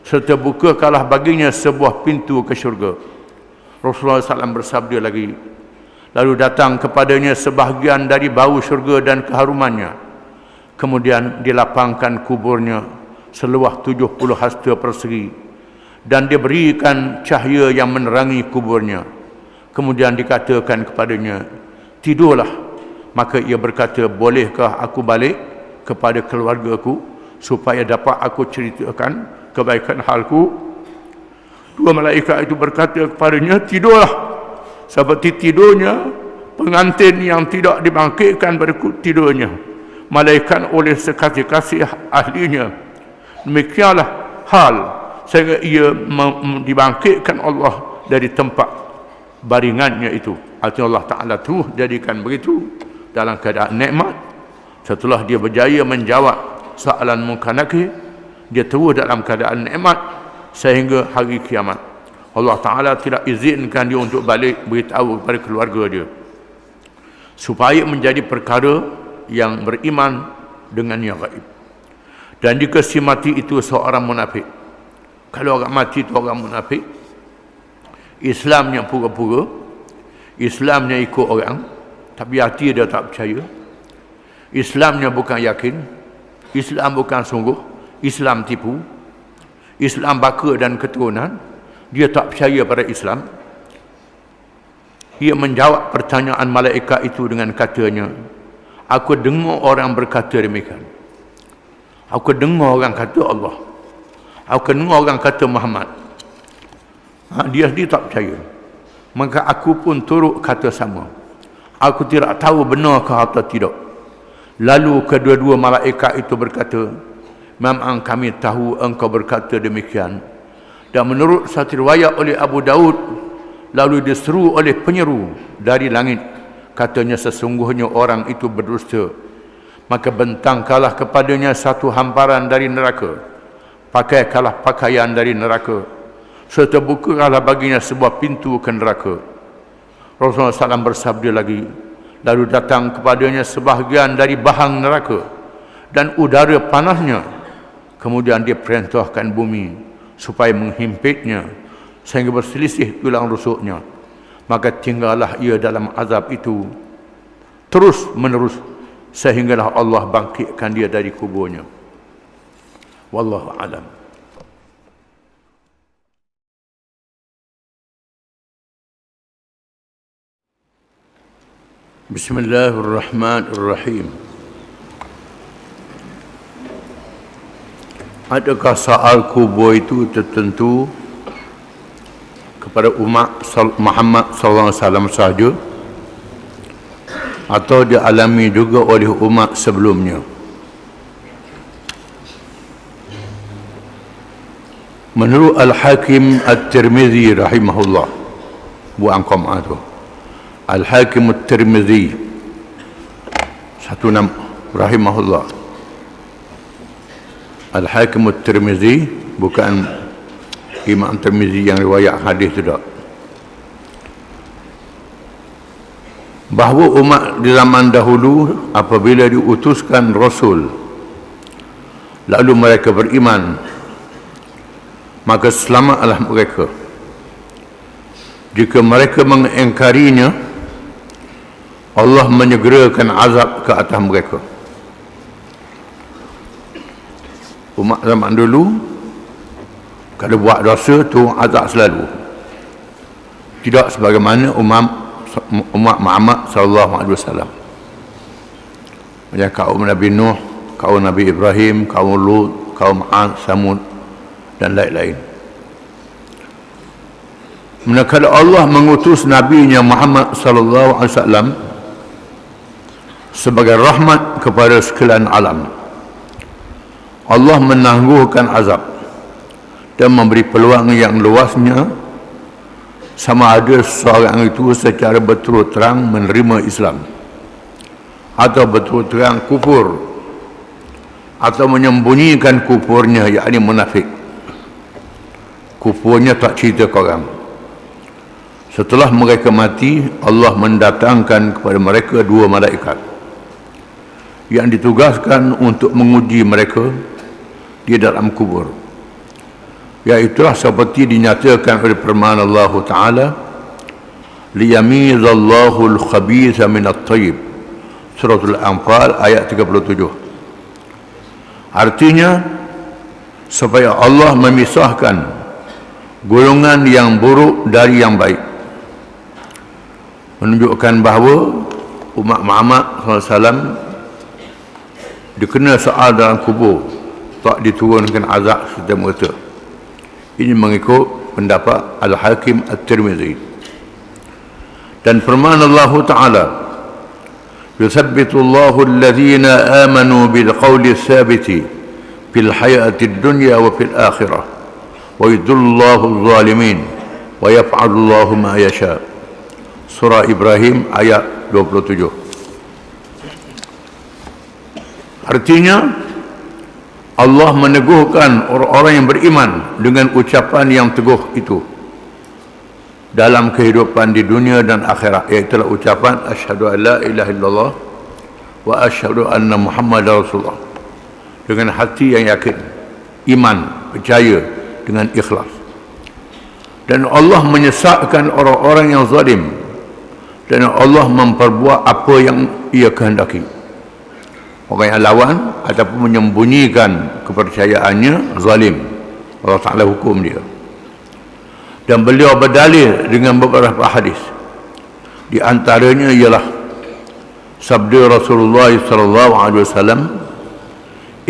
serta bukakanlah baginya sebuah pintu ke syurga. Rasulullah SAW bersabda lagi, lalu datang kepadanya sebahagian dari bau syurga dan keharumannya, kemudian dilapangkan kuburnya seluas 70 hasta persegi, dan diberikan cahaya yang menerangi kuburnya. Kemudian dikatakan kepadanya, tidurlah. Maka ia berkata, bolehkah aku balik kepada keluargaku supaya dapat aku ceritakan kebaikan halku? Dua malaikat itu berkata kepadanya, tidurlah, seperti tidurnya pengantin yang tidak dibangkitkan pada tidurnya, malaikat oleh sekasih-kasih ahlinya. Demikianlah hal sehingga ia dibangkitkan Allah dari tempat baringannya itu. Artinya Allah Ta'ala terus jadikan begitu dalam keadaan nikmat. Setelah dia berjaya menjawab soalan Munkar-Nakir, dia terus dalam keadaan nikmat sehingga hari kiamat. Allah Ta'ala tidak izinkan dia untuk balik beritahu kepada keluarga dia, supaya menjadi perkara yang beriman dengan yang gaib. Dan jika si mati itu seorang munafik, kalau orang mati itu orang munafik, Islamnya pura-pura, Islamnya ikut orang, tapi hati dia tak percaya, Islamnya bukan yakin, Islam bukan sungguh, Islam tipu, Islam baka dan keturunan, dia tak percaya pada Islam. Ia menjawab pertanyaan malaikat itu dengan katanya, aku dengar orang berkata demikian. Aku dengar orang kata Allah. Aku dengar orang kata Muhammad. Dia tak percaya. Maka aku pun turut kata sama. Aku tidak tahu benarkah atau tidak. Lalu kedua-dua malaikat itu berkata, memang kami tahu engkau berkata demikian. Dan menurut satu riwayat oleh Abu Daud, lalu diseru oleh penyeru dari langit, katanya sesungguhnya orang itu berdusta. Maka bentangkanlah kepadanya satu hamparan dari neraka, pakaikanlah pakaian dari neraka, serta bukalah baginya sebuah pintu ke neraka. Rasulullah SAW bersabda lagi, lalu datang kepadanya sebahagian dari bahang neraka dan udara panasnya. Kemudian dia perintahkan bumi supaya menghimpitnya sehingga berselisih tulang rusuknya. Maka tinggallah ia dalam azab itu terus menerus sehinggalah Allah bangkitkan dia dari kuburnya. Wallahu a'lam. Bismillahirrahmanirrahim. Adakah soal kubur itu tertentu kepada umat Muhammad SAW sahaja, atau dialami juga oleh umat sebelumnya? Menurut Al-Hakim At-Tirmizi rahimahullah, buang qam'ah tu, Al-Hakim At-Tirmizi, satu nama rahimahullah, Al-Hakim At-Tirmizi, bukan Imam Tirmizi yang riwayat hadis tu tak. Bahawa umat di zaman dahulu apabila diutuskan Rasul lalu mereka beriman, maka selamatlah mereka. Jika mereka mengingkarinya, Allah menyegerakan azab ke atas mereka. Umat zaman dulu kalau buat dosa tu azab selalu, tidak sebagaimana umat Muhammad sallallahu alaihi wasallam. Macam kaum Nabi Nuh, kaum Nabi Ibrahim, kaum Lut, kaum Ad, Samud dan lain-lain. Manakala Allah mengutus Nabi-Nya Muhammad sallallahu alaihi wasallam sebagai rahmat kepada sekalian alam, Allah menangguhkan azab dan memberi peluang yang luasnya sama ada seorang itu secara berterus terang menerima Islam atau berterus terang kufur atau menyembunyikan kufurnya, yakni munafik. Kufurnya tak cerita ke orang. Setelah mereka mati, Allah mendatangkan kepada mereka dua malaikat yang ditugaskan untuk menguji mereka di dalam kubur. Iaitulah seperti dinyatakan oleh firman Allah Ta'ala, liyamizallahu al-khabitha min at-tayyib, surah Al-Anfal ayat 37. Artinya supaya Allah memisahkan golongan yang buruk dari yang baik, menunjukkan bahawa umat Muhammad SAW dikena soal dalam kubur, tak diturunkan azab serta merta. Ini mengikut pendapat Al-Hakim At-Tirmizi. Dan firman Allah Ta'ala, yuthabbitu Allahu alladhina amanu bil qawli thabiti fil hayati dunya wa fil akhirah wa yudhillu Allahu adh-dhalimin wa yaf'alu Allahu ma yasha. surah Ibrahim ayat 27. Artinya Allah meneguhkan orang-orang yang beriman dengan ucapan yang teguh itu dalam kehidupan di dunia dan akhirat, iaitu ucapan asyhadu an la ilaha illallah wa asyhadu anna muhammadar rasulullah, dengan hati yang yakin, iman, percaya dengan ikhlas. Dan Allah menyesatkan orang-orang yang zalim, dan Allah memperbuat apa yang ia kehendaki. Orang yang lawan ataupun menyembunyikan kepercayaannya zalim, Allah Ta'ala hukum dia. Dan beliau berdalil dengan beberapa hadis. Di antaranya ialah sabda Rasulullah sallallahu alaihi wasallam,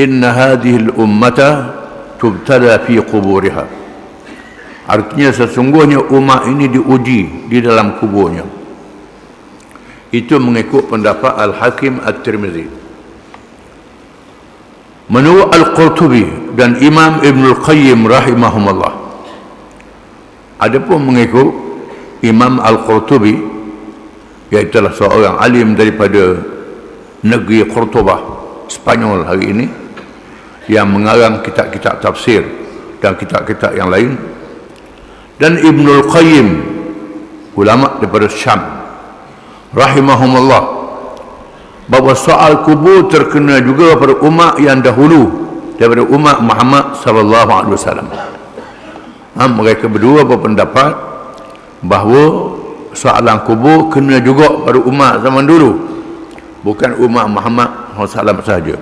inna hadhihi al-ummata tubtala fi quburiha. Artinya sesungguhnya umat ini diuji di dalam kuburnya. Itu mengikut pendapat Al-Hakim At-Tirmizi. Menurut Al-Qurtubi dan Imam Ibn Al-Qayyim rahimahumullah, adapun mengikut Imam Al-Qurtubi, iaitu seorang alim daripada negeri Cordoba, Spanyol hari ini, yang mengarang kitab-kitab tafsir dan kitab-kitab yang lain, dan Ibnul Qayyim, ulama daripada Syam, rahimahumullah, bahawa soal kubur terkena juga pada umat yang dahulu daripada umat Muhammad sallallahu alaihi wasallam. Mereka berdua berpendapat bahawa soalan kubur kena juga pada umat zaman dulu, bukan umat Muhammad SAW sahaja.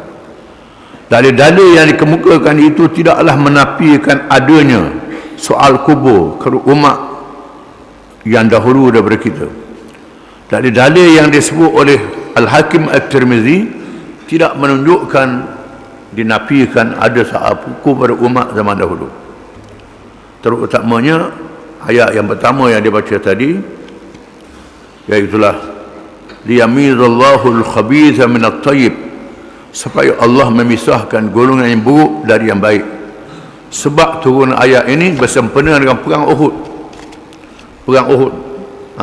Dalil-dalil yang dikemukakan itu tidaklah menafikan adanya soal kubur kepada umat yang dahulu daripada kita. Dalil-dalil yang disebut oleh Al-Hakim At-Tirmizi tidak menunjukkan dinafikan ada soal kubur pada umat zaman dahulu. Terutamanya ayat yang pertama yang dibaca tadi, iaitulah liyamizallahu al-khabitha min at-tayyib, supaya Allah memisahkan golongan yang buruk dari yang baik. Sebab turun ayat ini bersempena dengan perang Uhud. Perang Uhud,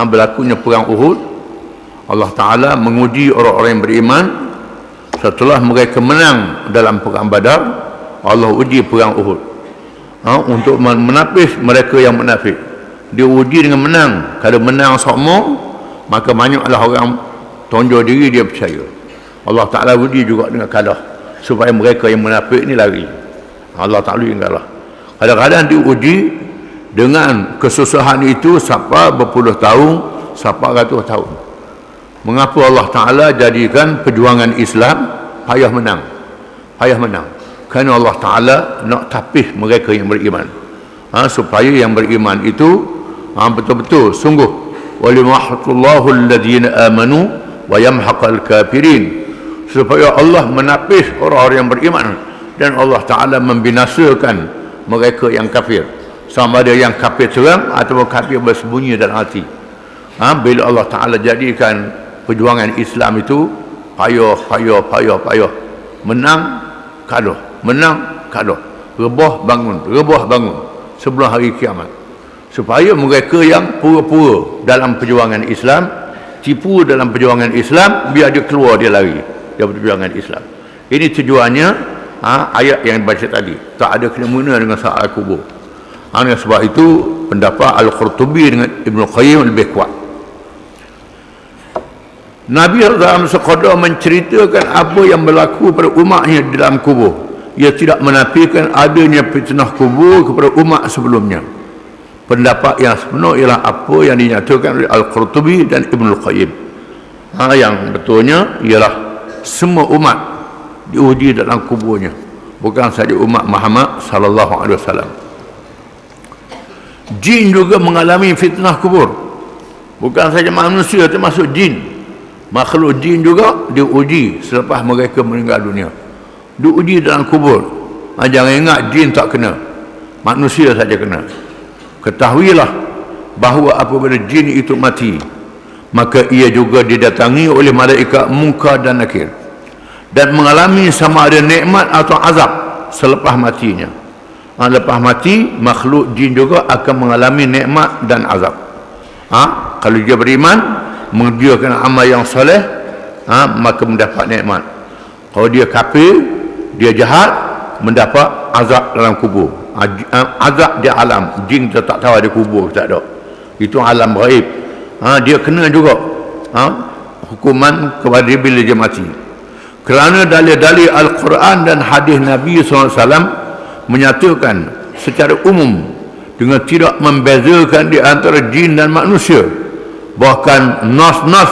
berlakunya perang Uhud, Allah Ta'ala menguji orang-orang yang beriman. Setelah mereka menang dalam perang Badar, Allah uji perang Uhud, untuk menapis mereka yang munafik. Dia uji dengan menang. Kalau menang sokmo, maka banyaklah orang tonjol diri, dia percaya. Allah Ta'ala uji juga dengan kalah, supaya mereka yang munafik ni lari. Allah Ta'ala yang kalah. Kadang-kadang diuji dengan kesusahan itu sampai berpuluh tahun, sampai ratus tahun. Mengapa Allah Ta'ala jadikan perjuangan Islam payah menang? Payah menang kerana Allah Ta'ala nak tapis mereka yang beriman, supaya yang beriman itu betul-betul sungguh walimahtullahu alladhina amanu wa yamhaqal kafirin, supaya Allah menapis orang-orang yang beriman dan Allah Ta'ala membinasakan mereka yang kafir, sama ada yang kafir terang atau kafir bersembunyi dalam hati. Bila Allah Ta'ala jadikan perjuangan Islam itu payah, menang kalah, menang kalah, rebah bangun sebelum hari kiamat, supaya mereka yang pura-pura dalam perjuangan Islam, tipu dalam perjuangan Islam, biar dia keluar, dia lari dari perjuangan Islam. Ini tujuannya ayat yang dibaca tadi, tak ada kena-mena dengan soal kubur. Sebab itu pendapat Al-Qurtubi dengan Ibn Qayyim lebih kuat. Nabi dalam sekadar menceritakan apa yang berlaku pada umatnya di dalam kubur. Ia tidak menafikan adanya fitnah kubur kepada umat sebelumnya. Pendapat yang sebenar ialah apa yang dinyatakan oleh Al-Qurtubi dan Ibn Qayyim. Yang betulnya ialah semua umat diuji dalam kuburnya, bukan saja umat Muhammad sallallahu alaihi wasallam. Jin juga mengalami fitnah kubur, bukan saja manusia, termasuk jin. Makhluk jin juga diuji selepas mereka meninggal dunia, diuji dalam kubur. Jangan ingat jin tak kena, manusia saja kena. Ketahuilah bahawa apabila jin itu mati, maka ia juga didatangi oleh malaikat Munkar dan Nakir, dan mengalami sama ada nikmat atau azab selepas matinya. Lepas mati, makhluk jin juga akan mengalami nikmat dan azab. Kalau dia beriman, mengerjakan amal yang soleh, maka mendapat nikmat. Kalau dia kafir, dia jahat, mendapat azab dalam kubur. Azab di alam, jin kita tak tahu ada kubur ke tak ada. Itu alam gaib. Dia kena juga hukuman kepada dia bila dia mati. Kerana dalil-dalil Al-Quran dan hadis Nabi SAW menyatakan secara umum dengan tidak membezakan di antara jin dan manusia. Bahkan nas-nas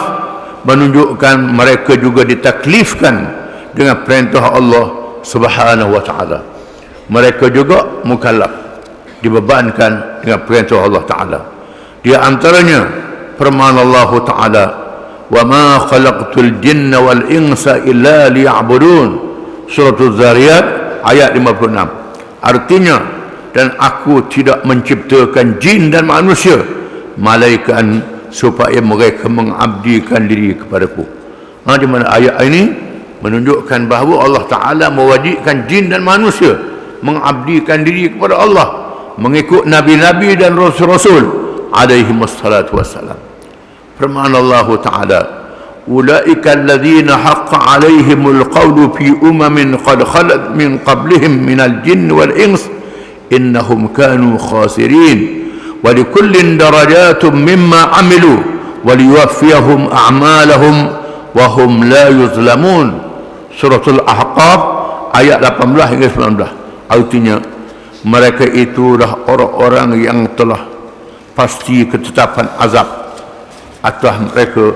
menunjukkan mereka juga ditaklifkan dengan perintah Allah Subhanahu wa ta'ala. Mereka juga mukallaf, dibebankan dengan perintah Allah Ta'ala. Di antaranya firman Allah Ta'ala, wa ma khalaqtul jinna wal insa illa liya'budun, surah Az-Zariyat ayat 56. Artinya, dan aku tidak menciptakan jin dan manusia malaikat supaya mereka mengabdikan diri kepadaku. Di mana ayat ini menunjukkan bahawa Allah Ta'ala mewajibkan jin dan manusia mengabdikan diri kepada Allah, mengikut nabi-nabi dan rasul-rasul alaihi wassalatu wassalam. Firman Allah Ta'ala, ulaika alladhina haqqa alaihimul qawlu fi umamin qad khalat min qablihim minal jinn wal ins innahum kanu khasirin wa likullin darajatun mimma amilu wa liwaffiyahum a'malahum wa hum la yuzlamun. Suratul Ahqaf ayat 18 hingga 19. Artinya mereka itu dah orang-orang yang telah pasti ketetapan azab atas mereka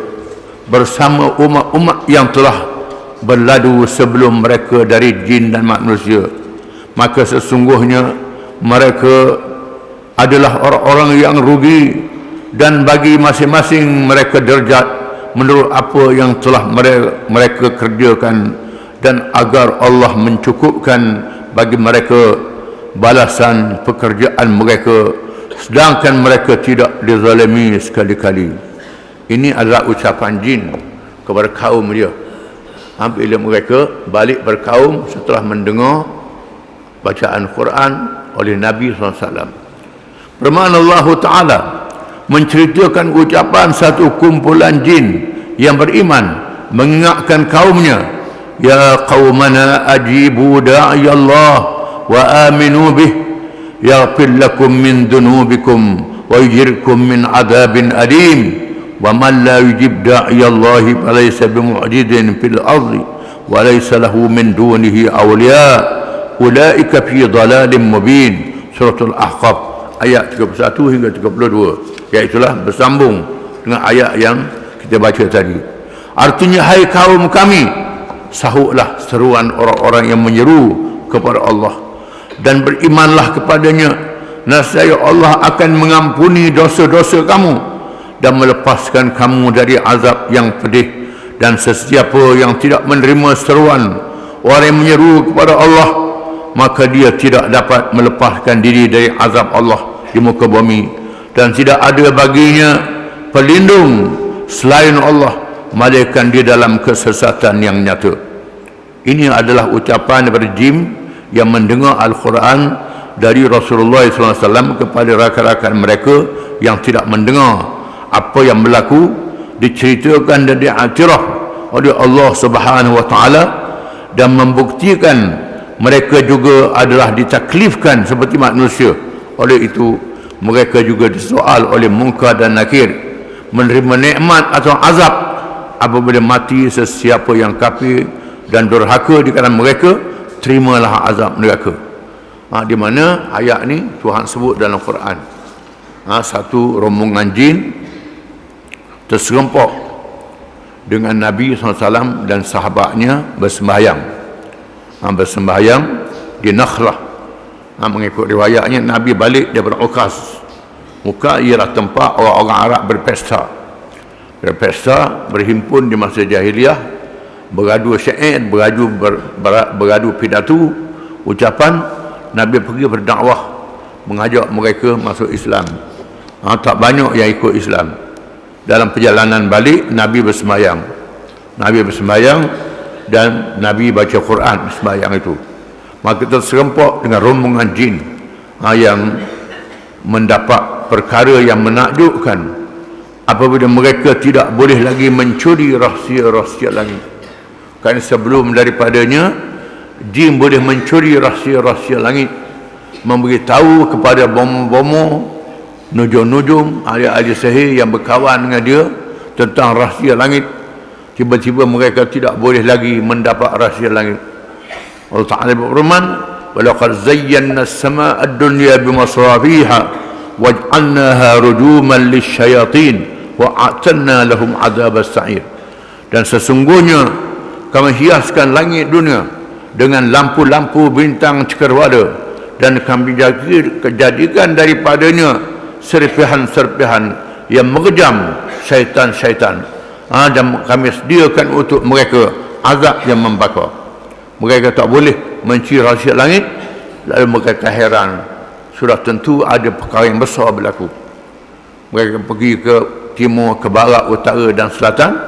bersama umat-umat yang telah berlalu sebelum mereka dari jin dan manusia. Maka sesungguhnya mereka adalah orang-orang yang rugi, dan bagi masing-masing mereka derajat menurut apa yang telah mereka kerjakan, dan agar Allah mencukupkan bagi mereka balasan pekerjaan mereka, sedangkan mereka tidak dizalimi sekali-kali. Ini adalah ucapan jin kepada kaum dia bila mereka balik berkaum setelah mendengar bacaan Quran oleh Nabi SAW. Firman Allah Ta'ala menceritakan ucapan satu kumpulan jin yang beriman mengingatkan kaumnya, ya qaumana ajibu da'i Allah wa aminu bih yaghfir lakum min dunubikum wa yujirkum min adabin alim wa man la yujib da'i Allah falaysa bimu'jizin fil ardi wa laysa lahu min dunihi awliya ulaika fi dhalalin mubin. Suratul Ahqaf ayat 31 hingga 32. Iaitulah bersambung dengan ayat yang kita baca tadi. Artinya, hai kaum kami, sahutlah seruan orang-orang yang menyeru kepada Allah dan berimanlah kepadanya, nescaya Allah akan mengampuni dosa-dosa kamu dan melepaskan kamu dari azab yang pedih. Dan sesiapa yang tidak menerima seruan orang yang menyeru kepada Allah, maka dia tidak dapat melepaskan diri dari azab Allah di muka bumi, dan tidak ada baginya pelindung selain Allah, melainkan dia dalam kesesatan yang nyata. Ini adalah ucapan daripada jin yang mendengar Al-Quran dari Rasulullah SAW kepada rakan-rakan mereka yang tidak mendengar apa yang berlaku, diceritakan dan diiktiraf oleh Allah Subhanahu wa Ta'ala, dan membuktikan mereka juga adalah ditaklifkan seperti manusia. Oleh itu mereka juga disoal oleh Munkar dan Nakir, menerima nikmat atau azab apabila mati sesiapa yang kafir dan durhaka di kalangan mereka, terimalah azab neraka. Di mana ayat ni Tuhan sebut dalam Quran, satu rombongan jin terserempak dengan Nabi SAW dan sahabatnya bersembahyang di Nakhlah. Mengikut riwayatnya, Nabi balik daripada Ukaz. Ukaz ialah tempat orang-orang Arab berpesta, berhimpun di masa jahiliah, beradu syair, beradu pidato, ucapan. Nabi pergi berdakwah, mengajak mereka masuk Islam. Tak banyak yang ikut Islam. Dalam perjalanan balik, Nabi bersembahyang dan Nabi baca Quran sembahyang itu. Maka terserempak dengan rombongan jin yang mendapat perkara yang menakjubkan. apabila mereka tidak boleh lagi mencuri rahsia-rahsia langit. Kerana sebelum daripadanya jin boleh mencuri rahsia-rahsia langit, memberitahu kepada bomo-bomo, nujum-nujum, ahli-ahli sihir yang berkawan dengan dia tentang rahsia langit. Tiba-tiba mereka tidak boleh lagi mendapat rahsia langit. Allah Ta'ala berfirman, وَلَقَدْ زَيَّنَّا السَّمَاءَ الدُّنْيَا بِمَصْرَابِيهَا وَجْعَلْنَاهَا رُجُومًا لِلشَّيَاطِينِ وَأَعْتَدْنَا لَهُمْ عَذَابَ السَّعِيرِ. Dan sesungguhnya kami hiaskan langit dunia dengan lampu-lampu bintang cakrawala, dan kami jadikan daripadanya serpihan-serpihan yang mengejam syaitan-syaitan. Dan kami sediakan untuk mereka azab yang membakar. Mereka tak boleh mencuri rahsia langit. Lalu mereka heran, sudah tentu ada perkara yang besar berlaku. Mereka pergi ke timur, ke barat, utara dan selatan.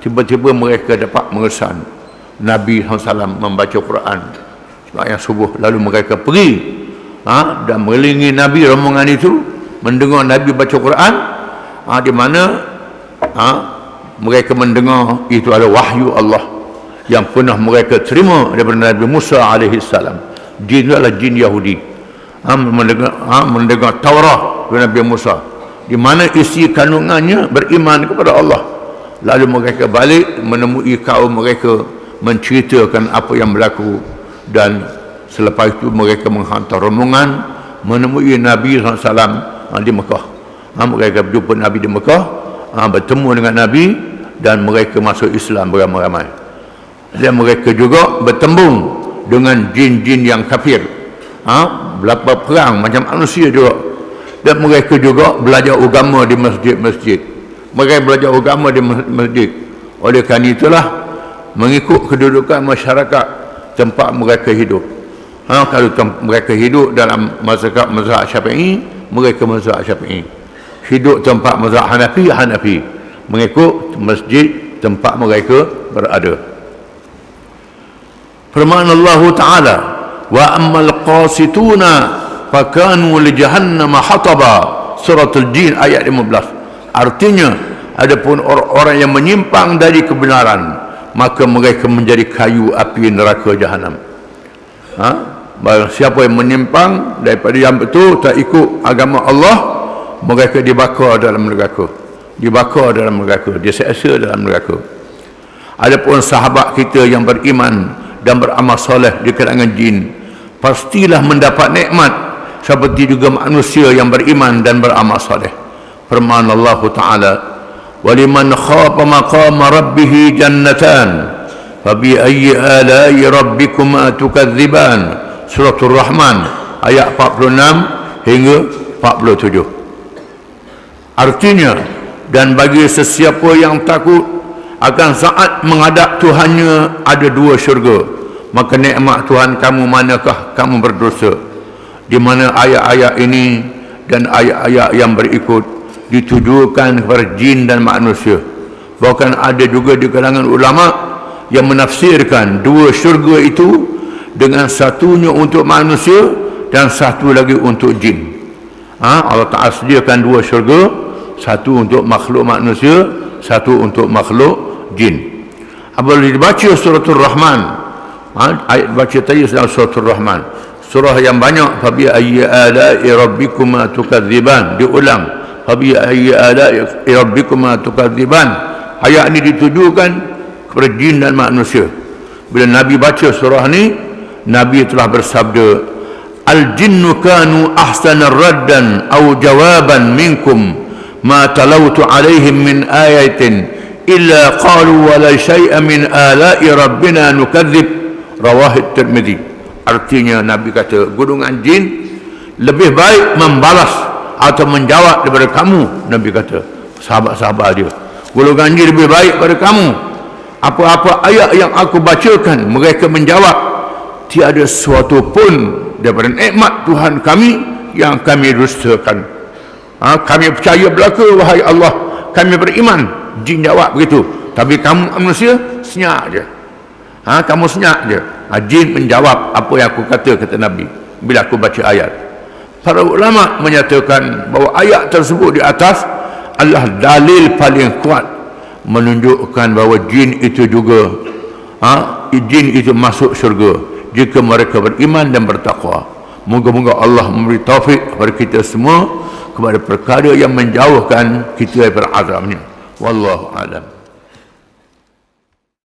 Tiba-tiba mereka dapat mengesan Nabi SAW membaca Quran sembahyang subuh. Lalu mereka pergi dan mengelilingi Nabi, rombongan itu mendengar Nabi baca Quran, di mana mereka mendengar itu adalah wahyu Allah yang pernah mereka terima daripada Nabi Musa AS. Jin itu adalah jin Yahudi, mendengar Taurat dari Nabi Musa, di mana isi kandungannya beriman kepada Allah. Lalu mereka balik menemui kaum mereka, menceritakan apa yang berlaku, dan selepas itu mereka menghantar rombongan menemui Nabi SAW di Mekah. Mereka berjumpa Nabi di Mekah, bertemu dengan Nabi, dan mereka masuk Islam beramai-ramai. Dan mereka juga bertembung dengan jin-jin yang kafir, berlaku perang macam manusia juga. Dan mereka juga belajar agama di masjid-masjid. Mereka belajar agama di masjid. Oleh kerana itulah mengikut kedudukan masyarakat tempat mereka hidup. Kalau mereka hidup dalam mazhab Syafi'i, mereka mazhab Syafi'i. Hidup tempat mazhab Hanafi, Hanafi. Mengikut masjid tempat mereka berada. Firman Allah Ta'ala, wa ammal qasituna fakanu li jahannam hataba. Surah Al-Jin ayat 15. Artinya, adapun orang-orang yang menyimpang dari kebenaran, maka mereka menjadi kayu api neraka jahanam. Barang siapa yang menyimpang daripada yang betul, tak ikut agama Allah, mereka dibakar dalam neraka. Dibakar dalam neraka, diseksa dalam neraka. Adapun sahabat kita yang beriman dan beramal soleh di kalangan jin, pastilah mendapat nikmat seperti juga manusia yang beriman dan beramal soleh. Firman Allah Ta'ala, وَلِمَنْ خَافَ مَقَامَ رَبِّهِ جَنَّتَانِ فَبِأَيِّ آلَاءِ رَبِّكُمَا تُكَذِّبَانِ. Surah Ar-Rahman ayat 46 hingga 47. Artinya, dan bagi sesiapa yang takut akan saat menghadap Tuhannya ada dua syurga, maka nikmat Tuhan kamu manakah kamu berdosa? Di mana ayat-ayat ini dan ayat-ayat yang berikut ditujukan kepada jin dan manusia. Bahkan ada juga di kalangan ulama yang menafsirkan dua syurga itu dengan satunya untuk manusia dan satu lagi untuk jin. Allah Ta'ala sediakan dua syurga, satu untuk makhluk manusia, satu untuk makhluk jin. Apabila dibaca surah Ar-Rahman, ayat baca tadi dalam surah Ar-Rahman, surah yang banyak, fabi ayyi ala'i rabbikuma tukadziban, diulang, fabi ayyi ala'i rabbikuma tukadziban. Ayat ini ditujukan kepada jin dan manusia. Bila Nabi baca surah ini, Nabi telah bersabda, al-jinnu kanu ahsana raddan aw jawaban minkum ma talawtu alaihim min ayatin illa qalu wa la syai'a min ala'i rabbina nukadzib. Rawahid Tirmidzi. Artinya Nabi kata, golongan jin lebih baik membalas atau menjawab daripada kamu. Nabi kata, sahabat-sahabat dia, golongan jin lebih baik daripada kamu. Apa-apa ayat yang aku bacakan, mereka menjawab. Tiada sesuatu pun daripada nikmat Tuhan kami yang kami dustakan. Kami percaya belaka, wahai Allah, kami beriman. Jin jawab begitu. Tapi kamu manusia senyap je. Kamu senyap je. Jin menjawab apa yang aku kata Nabi bila aku baca ayat. Para ulama menyatakan bahawa ayat tersebut di atas adalah dalil paling kuat menunjukkan bahawa jin itu juga jin itu masuk syurga jika mereka beriman dan bertakwa. Moga-moga Allah memberi taufik kepada kita semua kepada perkara yang menjauhkan kita daripada azabnya. Wallahu a'lam.